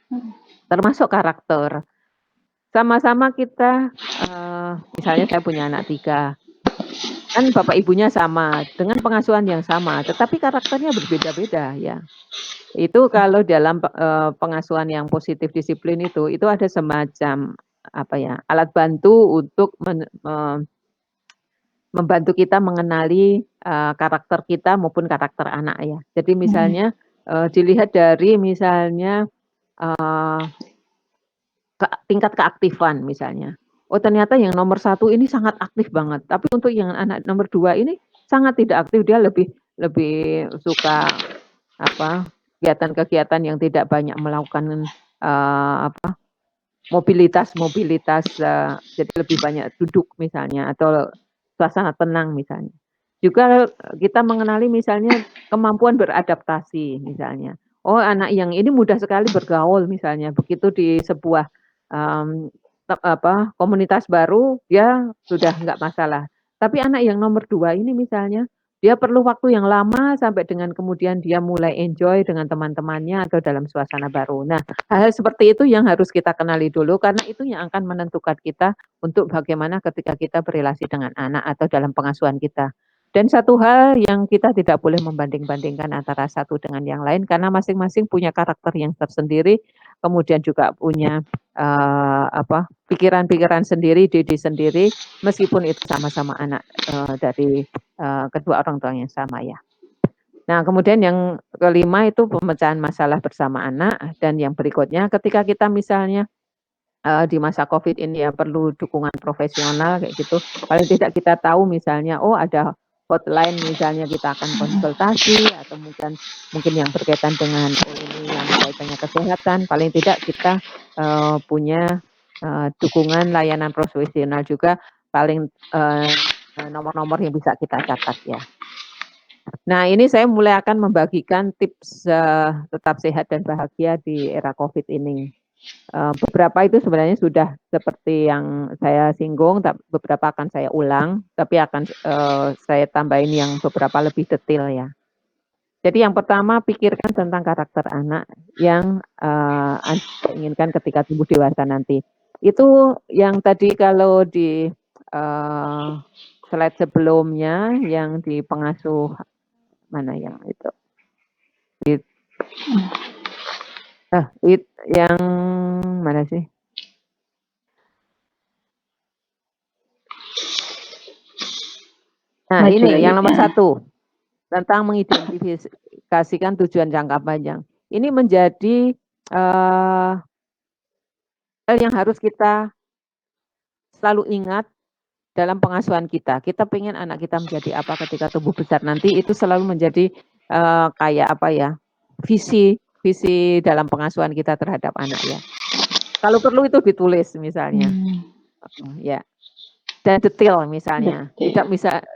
termasuk karakter. Sama-sama kita, misalnya saya punya anak 3, kan bapak ibunya sama, dengan pengasuhan yang sama, tetapi karakternya berbeda-beda ya. Itu kalau dalam, pengasuhan yang positif disiplin itu ada semacam, apa ya, alat bantu untuk membantu kita mengenali, karakter kita maupun karakter anak ya. Jadi Mhm. misalnya, dilihat dari misalnya, eee, tingkat keaktifan misalnya. Oh ternyata yang nomor 1 ini sangat aktif banget, tapi untuk yang anak nomor 2 ini sangat tidak aktif, dia lebih lebih suka apa, kegiatan-kegiatan yang tidak banyak melakukan, apa, mobilitas, jadi lebih banyak duduk misalnya atau suasana tenang misalnya. Juga kita mengenali misalnya kemampuan beradaptasi misalnya. Oh anak yang ini mudah sekali bergaul misalnya, begitu di sebuah, mmm, apa, komunitas baru dia sudah nggak masalah. Tapi anak yang nomor 2 ini misalnya dia perlu waktu yang lama sampai dengan kemudian dia mulai enjoy dengan teman-temannya atau dalam suasana baru. Nah, hal-hal seperti itu yang harus kita kenali dulu karena itu yang akan menentukan kita untuk bagaimana ketika kita berrelasi dengan anak atau dalam pengasuhan kita. Dan satu hal yang kita tidak boleh membanding-bandingkan antara satu dengan yang lain karena masing-masing punya karakter yang tersendiri, kemudian juga punya, apa, pikiran-pikiran sendiri, ide sendiri, meskipun itu sama-sama anak, dari kedua orang tua yang sama ya. Nah kemudian yang kelima itu pemecahan masalah bersama anak dan yang berikutnya ketika kita misalnya, di masa Covid ini ya perlu dukungan profesional kayak gitu, paling tidak kita tahu misalnya, oh ada hotline misalnya kita akan konsultasi atau mungkin mungkin yang berkaitan dengan, oh ini yang kaitannya kesehatan, paling tidak kita, punya, dukungan layanan profesional juga paling, nomor-nomor yang bisa kita catat ya. Nah, ini saya mulai akan membagikan tips, tetap sehat dan bahagia di era Covid ini. Beberapa itu sebenarnya sudah seperti yang saya singgung, beberapa akan saya ulang, tapi akan, saya tambahin yang beberapa lebih detail ya. Jadi yang pertama pikirkan tentang karakter anak yang, Anda inginkan ketika tumbuh dewasa nanti. Itu yang tadi kalau di, slide sebelumnya yang di pengasuh mana yang itu? Ah, yang mana sih? Nah Maju ini lagi yang nomor ya. 1, tentang mengidentifikasikan tujuan jangka panjang. Ini menjadi, hal yang harus kita selalu ingat dalam pengasuhan kita. Kita pengen anak kita menjadi apa ketika tumbuh besar nanti, itu selalu menjadi, kayak apa ya, visi visi dalam pengasuhan kita terhadap anak ya. Kalau perlu itu ditulis misalnya, Hmm, ya. Dan detail misalnya, betul.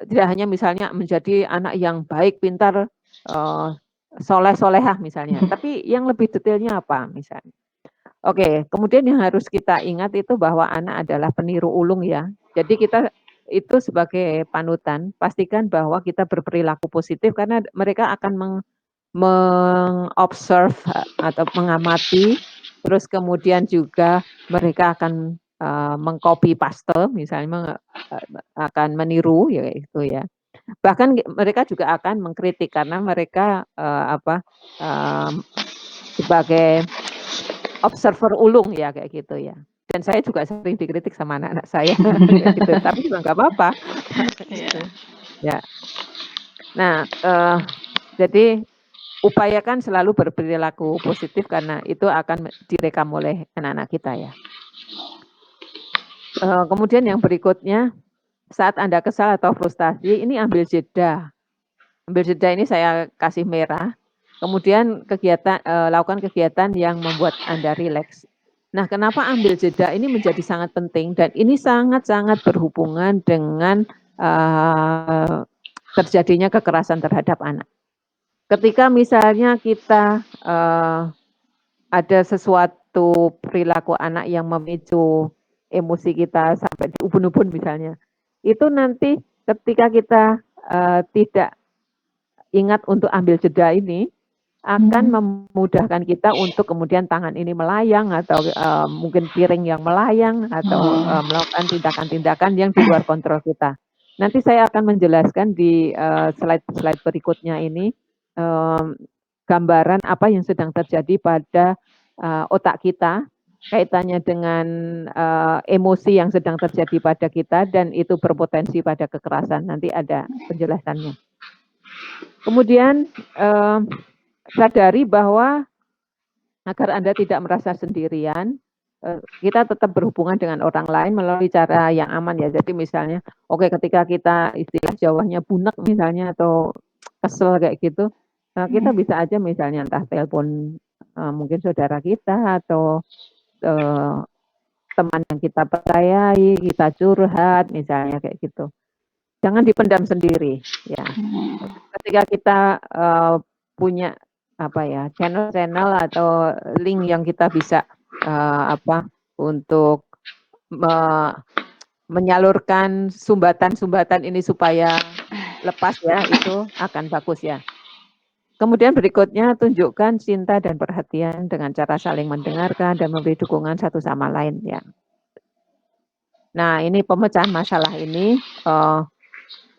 tidak hanya misalnya menjadi anak yang baik, pintar, soleh-solehah misalnya, tapi yang lebih detailnya apa misalnya. Oke, kemudian yang harus kita ingat itu bahwa anak adalah peniru ulung ya. Jadi kita itu sebagai panutan, pastikan bahwa kita berperilaku positif karena mereka akan mengobserve atau mengamati, terus kemudian juga mereka akan, meng-copy paste misalnya akan meniru ya itu ya. Bahkan mereka juga akan mengkritik karena mereka, sebagai observer ulung ya, kayak gitu ya. Dan saya juga sering dikritik sama anak-anak saya kayak gitu, tapi juga nggak apa-apa Iya. gitu, ya. Nah, jadi upayakan selalu berperilaku positif karena itu akan direkam oleh anak-anak kita ya. Kemudian yang berikutnya, saat Anda kesal atau frustasi ini ambil jeda. Ambil jeda ini saya kasih merah, kemudian lakukan kegiatan yang membuat Anda rileks. Nah, kenapa ambil jeda ini menjadi sangat penting dan ini sangat-sangat berhubungan dengan, terjadinya kekerasan terhadap anak. Ketika misalnya kita, ada sesuatu perilaku anak yang memicu emosi kita sampai di ubun-ubun misalnya, itu nanti ketika kita, tidak ingat untuk ambil jeda ini, akan memudahkan kita untuk kemudian tangan ini melayang atau, mungkin piring yang melayang atau, Oh, melakukan tindakan-tindakan yang di luar kontrol kita. Nanti saya akan menjelaskan di, slide-slide berikutnya ini, mmm, gambaran apa yang sedang terjadi pada, otak kita, kaitannya dengan, emosi yang sedang terjadi pada kita dan itu berpotensi pada kekerasan, nanti ada penjelasannya. Kemudian, sadari bahwa agar Anda tidak merasa sendirian, kita tetap berhubungan dengan orang lain melalui cara yang aman ya. Jadi misalnya, oke ketika kita istilah Jawanya bunek misalnya atau kesel kayak gitu, kita bisa aja misalnya entah telepon, mungkin saudara kita atau, eee, teman yang kita percayai, kita curhat misalnya kayak gitu. Jangan dipendam sendiri ya. Ketika kita, punya apa ya, channel-channel atau link yang kita bisa, untuk me menyalurkan sumbatan-sumbatan ini supaya lepas ya, itu akan bagus ya. Kemudian berikutnya tunjukkan cinta dan perhatian dengan cara saling mendengarkan dan memberi dukungan satu sama lain ya. Nah ini pemecahan masalah ini,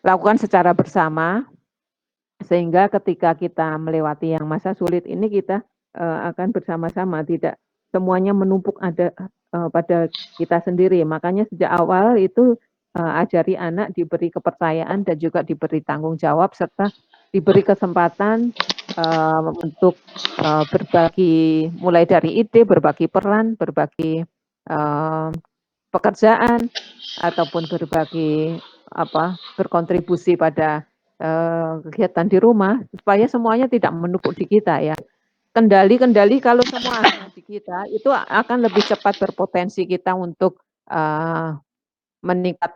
lakukan secara bersama sehingga ketika kita melewati yang masa sulit ini kita, akan bersama-sama, tidak semuanya menumpuk pada kita sendiri. Makanya sejak awal itu, ajari anak diberi kepercayaan dan juga diberi tanggung jawab serta diberi kesempatan, untuk, berbagi mulai dari ide, berbagi peran, berbagi, pekerjaan, ataupun berbagi berkontribusi pada, kegiatan di rumah, supaya semuanya tidak menumpuk di kita ya. Kendali-kendali kalau semua ada di kita, itu akan lebih cepat berpotensi kita untuk, meningkat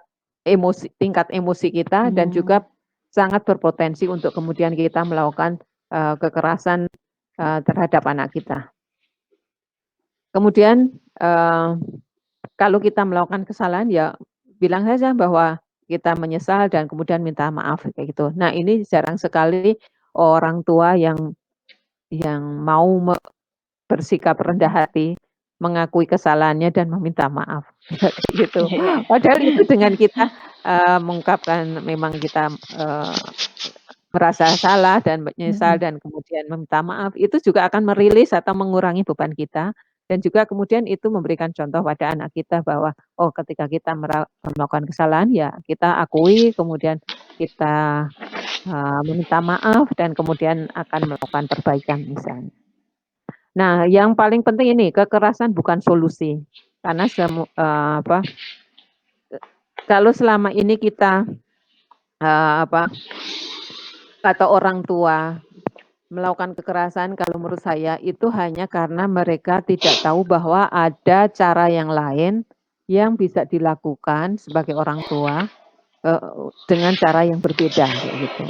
tingkat emosi kita dan mmm, juga sangat berpotensi untuk kemudian kita melakukan, kekerasan, terhadap anak kita. Kemudian, kalau kita melakukan kesalahan ya bilang saja bahwa kita menyesal dan kemudian minta maaf kayak gitu. Nah ini jarang sekali orang tua yang mau bersikap rendah hati, mengakui kesalahannya dan meminta maaf, ya kayak gitu. iya. Padahal itu dengan kita, mengungkapkan memang kita, merasa salah dan menyesal Mhm, dan kemudian meminta maaf, itu juga akan merilis atau mengurangi beban kita dan juga kemudian itu memberikan contoh pada anak kita bahwa, oh ketika kita melakukan kesalahan ya kita akui, kemudian kita, meminta maaf dan kemudian akan melakukan perbaikan misalnya. Nah yang paling penting ini, kekerasan bukan solusi, karena kalau selama ini kita, eee, apa, kata orang tua melakukan kekerasan kalau menurut saya itu hanya karena mereka tidak tahu bahwa ada cara yang lain yang bisa dilakukan sebagai orang tua, dengan cara yang berbeda kayak gitu.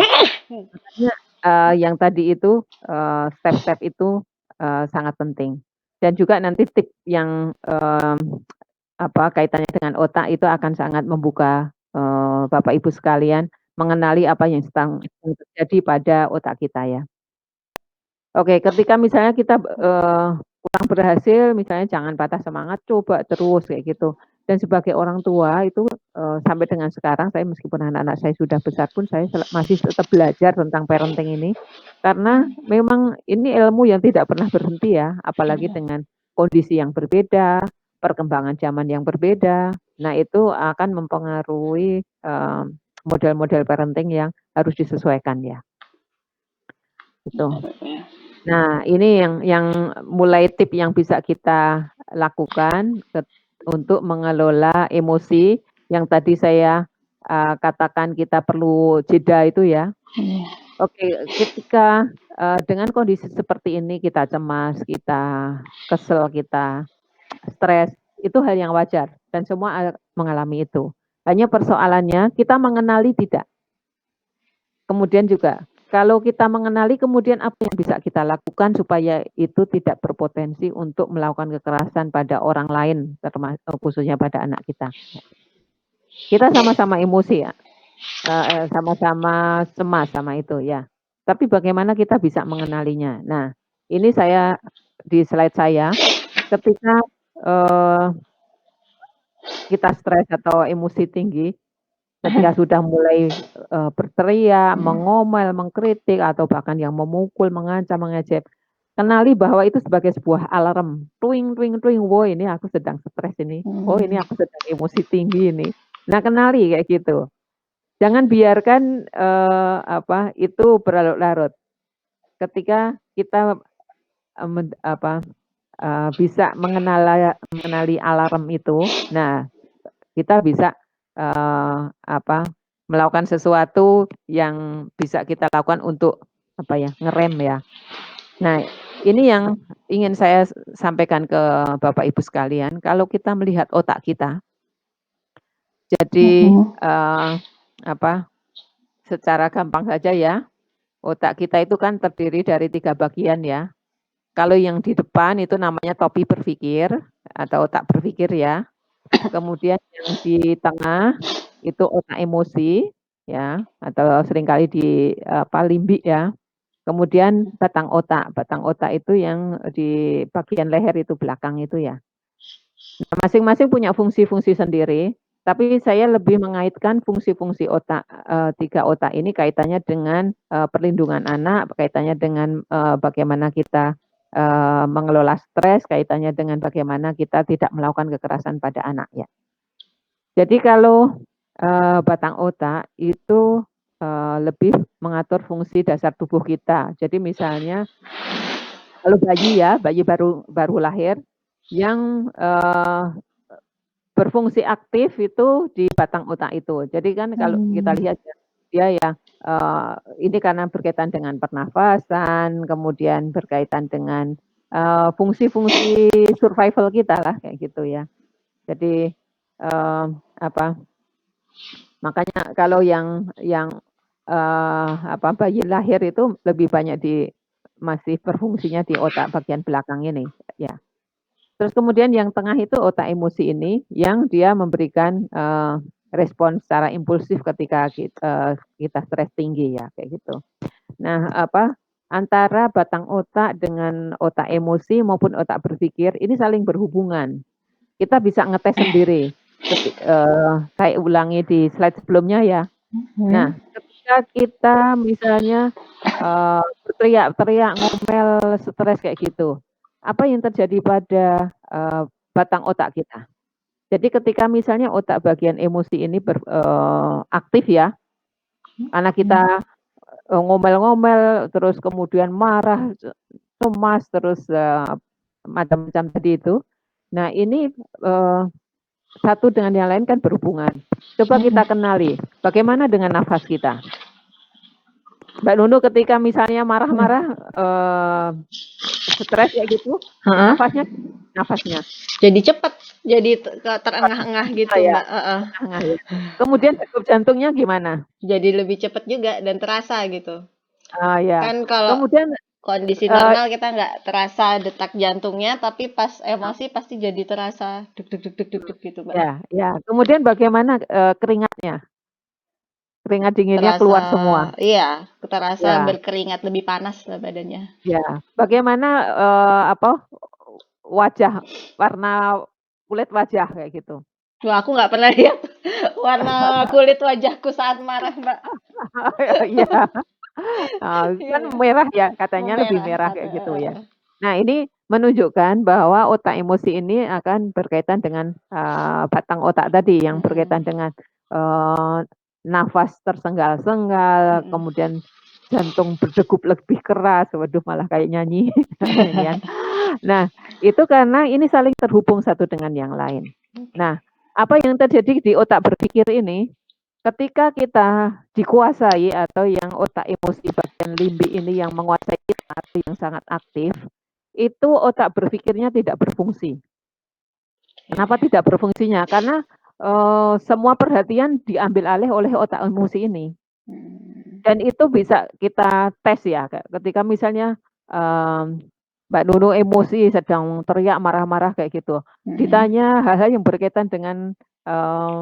Makanya, yang tadi itu, step-step itu, sangat penting. Dan juga nanti tip yang, kaitannya dengan otak itu akan sangat membuka, Bapak Ibu sekalian mengenali apa yang sedang terjadi pada otak kita ya. Oke, ketika misalnya kita, kurang berhasil, misalnya jangan patah semangat, coba terus kayak gitu. Dan sebagai orang tua itu, sampai dengan sekarang saya meskipun anak-anak saya sudah besar pun saya masih tetap belajar tentang parenting ini. Karena memang ini ilmu yang tidak pernah berhenti ya, apalagi dengan kondisi yang berbeda, perkembangan zaman yang berbeda. Nah itu akan mempengaruhi, model-model parenting yang harus disesuaikan ya, gitu. Ya. Nah, ini yang mulai tip yang bisa kita lakukan untuk mengelola emosi yang tadi saya, katakan kita perlu jeda itu ya. Iya. Oke, ketika, dengan kondisi seperti ini kita cemas, kita kesel, kita stres, itu hal yang wajar dan semua mengalami itu. Hanya persoalannya kita mengenali tidak. Kemudian juga, kalau kita mengenali kemudian apa yang bisa kita lakukan supaya itu tidak berpotensi untuk melakukan kekerasan pada orang lain, khususnya pada anak kita. Kita sama-sama emosi ya, sama-sama cemas sama itu ya. Tapi bagaimana kita bisa mengenalinya. Nah, ini saya di slide saya, ketika, eee, kita stres atau emosi tinggi, ketika sudah mulai, berteriak, mengomel, mengkritik, atau bahkan yang memukul, mengancam, mengejek, kenali bahwa itu sebagai sebuah alarm, "Tuing tuing tuing, "Oh ini aku sedang stres ini, oh ini aku sedang emosi tinggi ini." Nah kenali kayak gitu. Jangan biarkan, itu berlarut-larut. Ketika kita, eee, med apa, bisa mengenali alarm itu, nah kita bisa, melakukan sesuatu yang bisa kita lakukan untuk, ngerem ya. Nah, ini yang ingin saya sampaikan ke Bapak Ibu sekalian, kalau kita melihat otak kita, jadi, Mhm. apa, secara gampang saja ya, otak kita itu kan terdiri dari 3 bagian ya. Kalau yang di depan itu namanya topi berpikir atau otak berpikir ya. Kemudian yang di tengah itu otak emosi ya, atau seringkali limbik ya. Kemudian batang otak itu yang di bagian leher itu belakang itu ya. Nah, masing-masing punya fungsi-fungsi sendiri, tapi saya lebih mengaitkan fungsi-fungsi otak, 3 otak ini kaitannya dengan, perlindungan anak, kaitannya dengan, bagaimana kita, mengelola stres, kaitannya dengan bagaimana kita tidak melakukan kekerasan pada anak ya. Jadi kalau, batang otak itu, lebih mengatur fungsi dasar tubuh kita. Jadi misalnya kalau bayi ya, bayi baru baru lahir yang, berfungsi aktif itu di batang otak itu. Jadi kan kalau kita Mmm. lihat ya, dia ya, ini karena berkaitan dengan pernafasan, kemudian berkaitan dengan, fungsi-fungsi survival kita lah kayak gitu ya. Jadi, eee, apa makanya kalau bayi lahir itu lebih banyak masih berfungsinya di otak bagian belakang ini, ya. Terus kemudian yang tengah itu otak emosi ini yang dia memberikan, respon secara impulsif ketika kita stres tinggi ya, kayak gitu. Nah, antara batang otak dengan otak emosi maupun otak berpikir ini saling berhubungan. Kita bisa ngetes sendiri, saya ulangi di slide sebelumnya ya. Nah, Mhm. ketika kita misalnya, berteriak-teriak, ngomel, stres kayak gitu, apa yang terjadi pada, batang otak kita? Jadi ketika misalnya otak bagian emosi ini aktif ya, karena kita, ngomel-ngomel, terus kemudian marah, cemas, terus, macam-macam tadi itu. Nah ini, satu dengan yang lain kan berhubungan. Coba Mhm. kita kenali, bagaimana dengan nafas kita? Mbak Nunu ketika misalnya Mhm. marah-marah, stres kayak gitu, Heeh. nafasnya nafasnya? Jadi cepet, jadi Cepat terengah-engah juga gitu, ya, Mbak, heeh. tengah ya. Kemudian degup jantungnya gimana? Jadi lebih cepet juga dan terasa gitu. Ah, ya. Kan kalau Kemudian, kondisi eee, normal kita nggak terasa detak jantungnya, tapi pas emosi pasti jadi terasa deg deg deg deg deg deg gitu, Mbak. ya ya. Kemudian bagaimana, keringatnya? Keringat dinginnya Terasa keluar semua? iya, terasa Ya berkeringat, lebih panas lah badannya. ya. Bagaimana, wajah, warna kulit wajah kayak gitu? Wah, aku nggak pernah lihat warna kulit wajahku saat marah, Mbak. Iya, Iya kan ya. merah ya, Oh, katanya lebih merah merah kata kayak gitu ya. Nah, ini menunjukkan bahwa otak emosi ini akan berkaitan dengan, batang otak tadi yang Mhm, berkaitan dengan, eee, nafas tersengal-sengal, mhm. kemudian jantung berdegup lebih keras, waduh malah kayak nyanyi ini kan. Nah, itu karena ini saling terhubung satu dengan yang lain. Oke. Nah, apa yang terjadi di otak berpikir ini, ketika kita dikuasai atau yang otak emosi bagian limbik ini yang menguasai kita atau yang sangat aktif, itu otak berpikirnya tidak berfungsi. Kenapa Oke. tidak berfungsinya? Karena, semua perhatian diambil alih oleh otak emosi ini. Mmm, Dan itu bisa kita tes ya, Kak, ketika misalnya, Mbak Nunu emosi sedang teriak marah-marah kayak gitu, mhm. ditanya hal-hal yang berkaitan dengan, eee,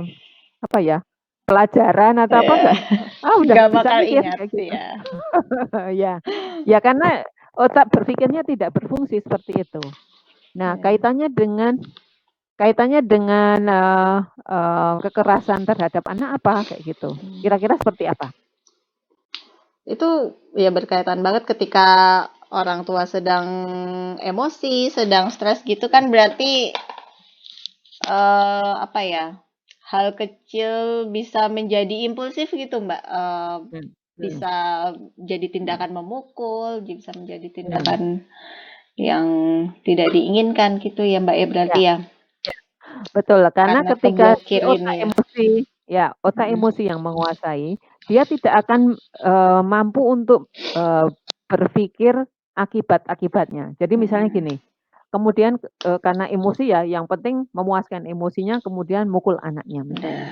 apa ya, pelajaran atau apa Iya, udah nggak nggak bisa bakal mikir ingat, kayak gitu. ya. Ya, ya karena otak berpikirnya tidak berfungsi seperti itu. Nah, Iya. kaitannya dengan, kekerasan terhadap anak apa kayak gitu, kira-kira seperti apa? Itu ya berkaitan banget ketika orang tua sedang emosi, sedang stres gitu kan berarti apa ya, hal kecil bisa menjadi impulsif gitu, Mbak, Mhm, mhm, bisa jadi tindakan memukul, bisa menjadi mhm, tindakan yang tidak diinginkan gitu ya, Mbak, ya berarti ya. ya? Betul, karena Karena ketika si keblokir ini otak ya? emosi ya, otak Mhm, emosi yang menguasai, dia tidak akan, mampu untuk, berpikir akibat-akibatnya. Jadi misalnya mhm. gini, kemudian, karena emosi ya, yang penting memuaskan emosinya, kemudian mukul anaknya misalnya.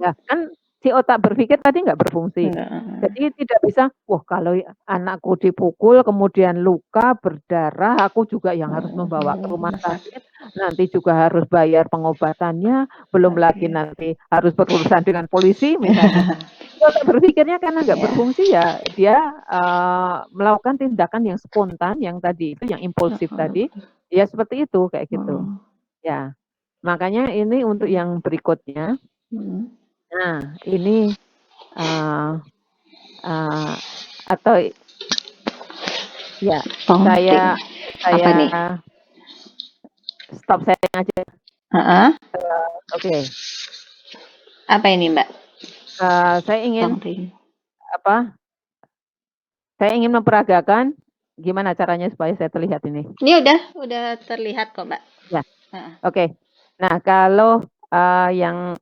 Nah, Ya kan si otak berpikir tadi nggak berfungsi. enggak, Jadi tidak bisa, "Wah kalau anakku dipukul kemudian luka, berdarah, aku juga yang harus membawa ke rumah rumah sakit, sakit, nanti juga harus bayar pengobatannya, belum lagi oke. nanti harus berurusan dengan polisi," misalnya. Si otak berpikirnya karena nggak Ya, berfungsi ya dia, melakukan tindakan yang spontan yang tadi itu, yang impulsif heeh, tadi, ya seperti itu, kayak gitu. heeh, Ya, makanya ini untuk yang berikutnya. mhm. Nah, ini, eee eee, atau ya, Penting. saya Apa saya nih? stop sharing aja, Heeh, oke. apa ini, Mbak? Saya ingin, Penting. apa, saya ingin memperagakan gimana caranya supaya saya terlihat ini? Ini udah terlihat kok, Mbak. Ya, Heeh, oke. Nah, kalau, yang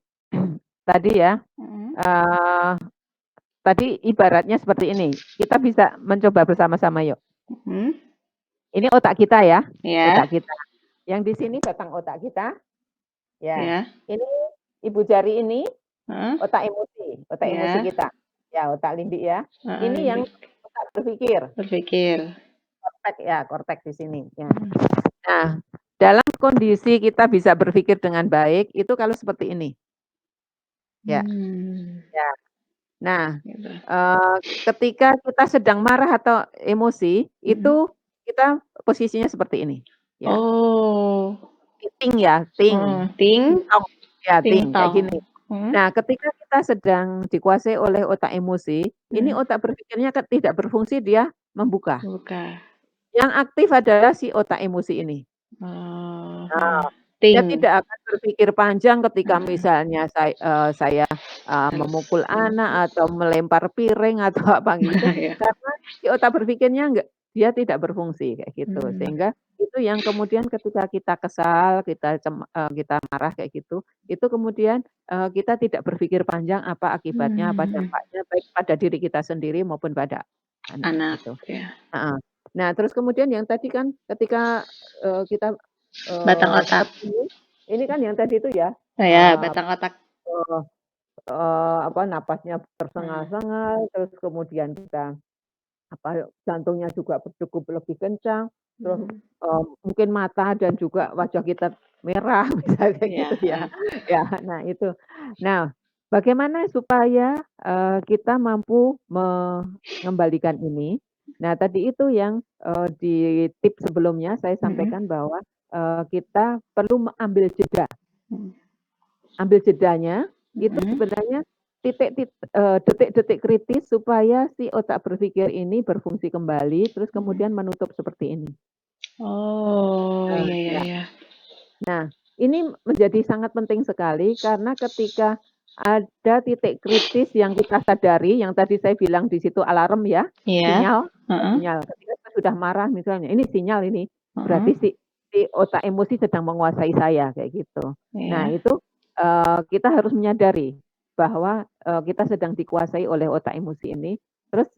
tadi ya, mhm, eee, tadi ibaratnya seperti ini, kita bisa mencoba bersama-sama yuk. mhm, Ini otak kita ya, iya, otak kita. Yang di sini batang otak kita, ya. iya, Ini ibu jari ini heeh, otak emosi iya, kita. Ya, otak limbik ya. heeh, Ini yang limbik, otak berpikir, berpikir. korteks ya, korteks di sini, ya. Mhm, Nah, dalam kondisi kita bisa berpikir dengan baik, itu kalau seperti ini, ya ya. Nah, gitu. eee, ketika kita sedang marah atau emosi, itu Mhm. kita posisinya seperti ini, ya. Oh, Ting ya, ting, ting, ting-tong, ya ting, kayak ting-tong. gini. Mhm, Nah, ketika kita sedang dikuasai oleh otak emosi, ini mhm, otak berpikirnya tidak berfungsi, dia membuka. buka. Yang aktif adalah si otak emosi ini. Oh, Nah, heeh, dia ting. tidak akan berpikir panjang ketika Heeh, misalnya saya, harus memukul anak memukul. atau melempar piring atau apa gitu, Ya. karena si otak berpikirnya dia tidak berfungsi kayak gitu. Mmm, Sehingga itu yang kemudian ketika kita kesal, kita marah kayak gitu, itu kemudian, kita tidak berpikir panjang apa akibatnya, apa mhm, dampaknya baik pada diri kita sendiri maupun pada anak anak, gitu. ya. Heeh. Nah, terus kemudian yang tadi kan ketika, kita, Batang otak. seperti ini kan yang tadi itu ya, Oh ya, eee batang otak. eee apa, napasnya Heeh, tersengal-sengal, terus kemudian kita, apa, jantungnya juga berdegup lebih kencang, terus, mhm. mungkin mata dan juga wajah kita merah, misalnya kayak Iya, gitu ya. heeh. Ya, nah itu. Nah, bagaimana supaya, kita mampu mengembalikan ini? Nah, tadi itu yang, di tips sebelumnya saya Mhm, sampaikan bahwa, kita perlu mengambil jeda. mhm. ambil jedanya, itu Mhm. sebenarnya detik-detik kritis supaya si otak berpikir ini berfungsi kembali, terus Mhm. kemudian menutup seperti ini. Oh, iya iya Ya. iya. Nah, ini menjadi sangat penting sekali karena ketika ada titik kritis yang kita sadari, yang tadi saya bilang di situ alarm ya, Iya. sinyal Heeh. sinyal ketika kita sudah marah misalnya, ini sinyal ini, Heeh. berarti si si otak emosi sedang menguasai saya, kayak gitu. Nah Iya. itu, kita harus menyadari bahwa, kita sedang dikuasai oleh otak emosi ini, terus,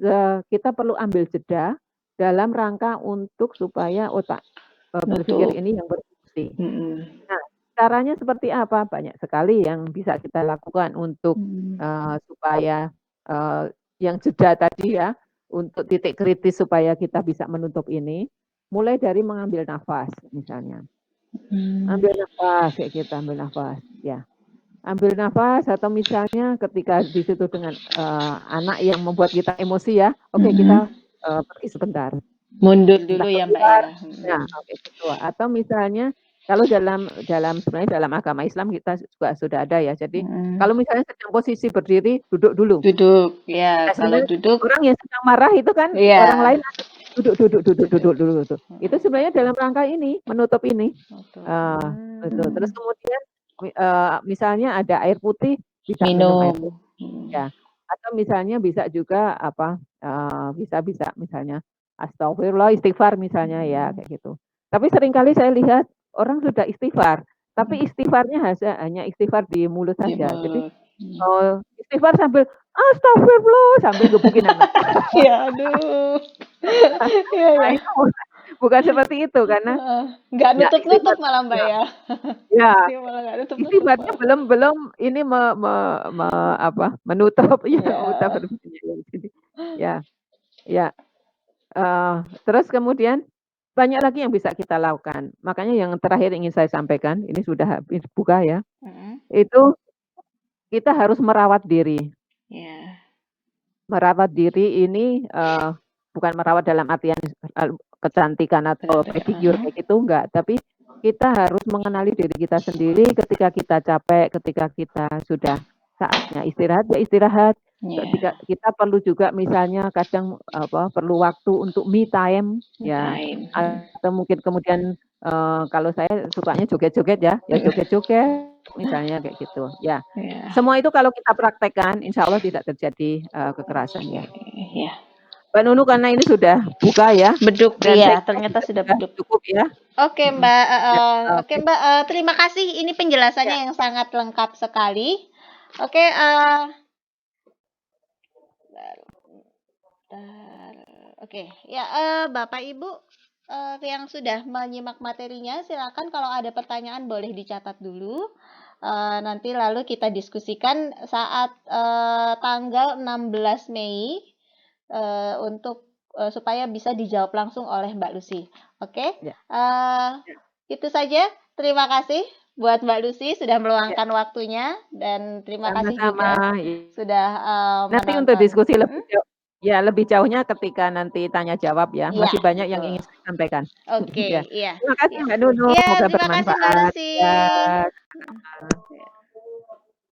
kita perlu ambil jeda dalam rangka untuk supaya otak, berpikir Nutup. ini yang berfungsi. Mhm. Nah, caranya seperti apa? Banyak sekali yang bisa kita lakukan untuk, Mhm. supaya, yang jeda tadi ya, untuk titik kritis supaya kita bisa menutup ini, mulai dari mengambil nafas misalnya. Mmm. Ambil nafas kayak gitu, ambil nafas, ya. Ambil nafas atau misalnya ketika di situ dengan, anak yang membuat kita emosi ya, oke kita, Mhm. pergi sebentar. Mundur dulu Entah ya, Mbak, keluar ya? ya, Mhm. kayak gitu. Atau misalnya kalau dalam dalam sebenarnya dalam agama Islam kita juga sudah ada ya, jadi Mhm. kalau misalnya sedang posisi berdiri, duduk dulu. Duduk, ya Nah, kalau sebenarnya duduk orang yang sedang marah itu kan orang iya, lain ada duduk duduk duduk duduk. duduk dulu tuh. Itu Mhm. sebenarnya dalam rangka ini, menutup ini. Nutup. Eee, itu. Terus Mmm. kemudian misalnya ada air putih, bisa minum air Minum. putih Mhm. ya. Atau misalnya bisa juga apa, bisa bisa misalnya astagfirullah, istighfar misalnya ya, Mhm. kayak gitu. Tapi seringkali saya lihat orang sudah istighfar, tapi Mhm. istighfarnya hanya istighfar di mulut Di saja. Jadi, mulut. Mhm. istighfar sambil, "Astagfirullah," sambil gebukin anak. Ya, aduh. Iya Nah ya. itu bukan seperti itu karena Heeh. Nggak ya nutup-nutup istighfar malah, Mbak, ya ya? ya, Dia malah nggak nutup-nutup istighfarnya malah. belum belum ini me apa, menutup ya, udah Iya. jadi ya ya, terus kemudian banyak lagi yang bisa kita lakukan. Makanya yang terakhir ingin saya sampaikan, ini sudah habis buka ya, Mhm. itu kita harus merawat diri. Iya. Merawat diri ini, bukan merawat dalam artian, kecantikan atau Ternyata pedicure heeh. kayak gitu enggak, tapi kita harus mengenali diri kita sendiri ketika kita capek, ketika kita sudah saatnya istirahat, ya istirahat. Ketika Iya. kita perlu juga misalnya kadang, apa, perlu waktu untuk me time Me ya, time. Mhm. atau mungkin kemudian, kalau saya sukanya joget-joget ya, ya Mhm. joget-joget misalnya kayak gitu, ya. Iya. Semua itu kalau kita praktekkan, insya Allah tidak terjadi, kekerasan ya. Iya. Mbak Nunu karena ini sudah buka ya, Beduk, dan iya, saya kira ternyata juga sudah sudah beduk. cukup ya. Oke, Mhm. Mbak, Ya, heeh. Oke, oke. Mbak, terima kasih ini Ya, penjelasannya yang sangat lengkap sekali. Oke, bentar. Oke, ya, Bapak, Ibu, yang sudah menyimak materinya silakan kalau ada pertanyaan boleh dicatat dulu, nanti lalu kita diskusikan saat, tanggal 16 Mei, untuk, supaya bisa dijawab langsung oleh Mbak Lucy. Oke, ya, eee, ya, itu saja. Terima kasih buat Mbak Lucy sudah ya, meluangkan waktunya dan terima kasih sama-sama. juga sudah, Nanti untuk menonton. diskusi lebih Mhm, jauh ya lebih jauhnya ketika nanti tanya jawab ya, iya, masih banyak yang betul. ingin saya sampaikan. Oke, Ya. iya Terima kasih iya. Mbak Nunu, Iya, semoga terima kasih Mbak bermanfaat. Lucy. Ya. Mhm, iya.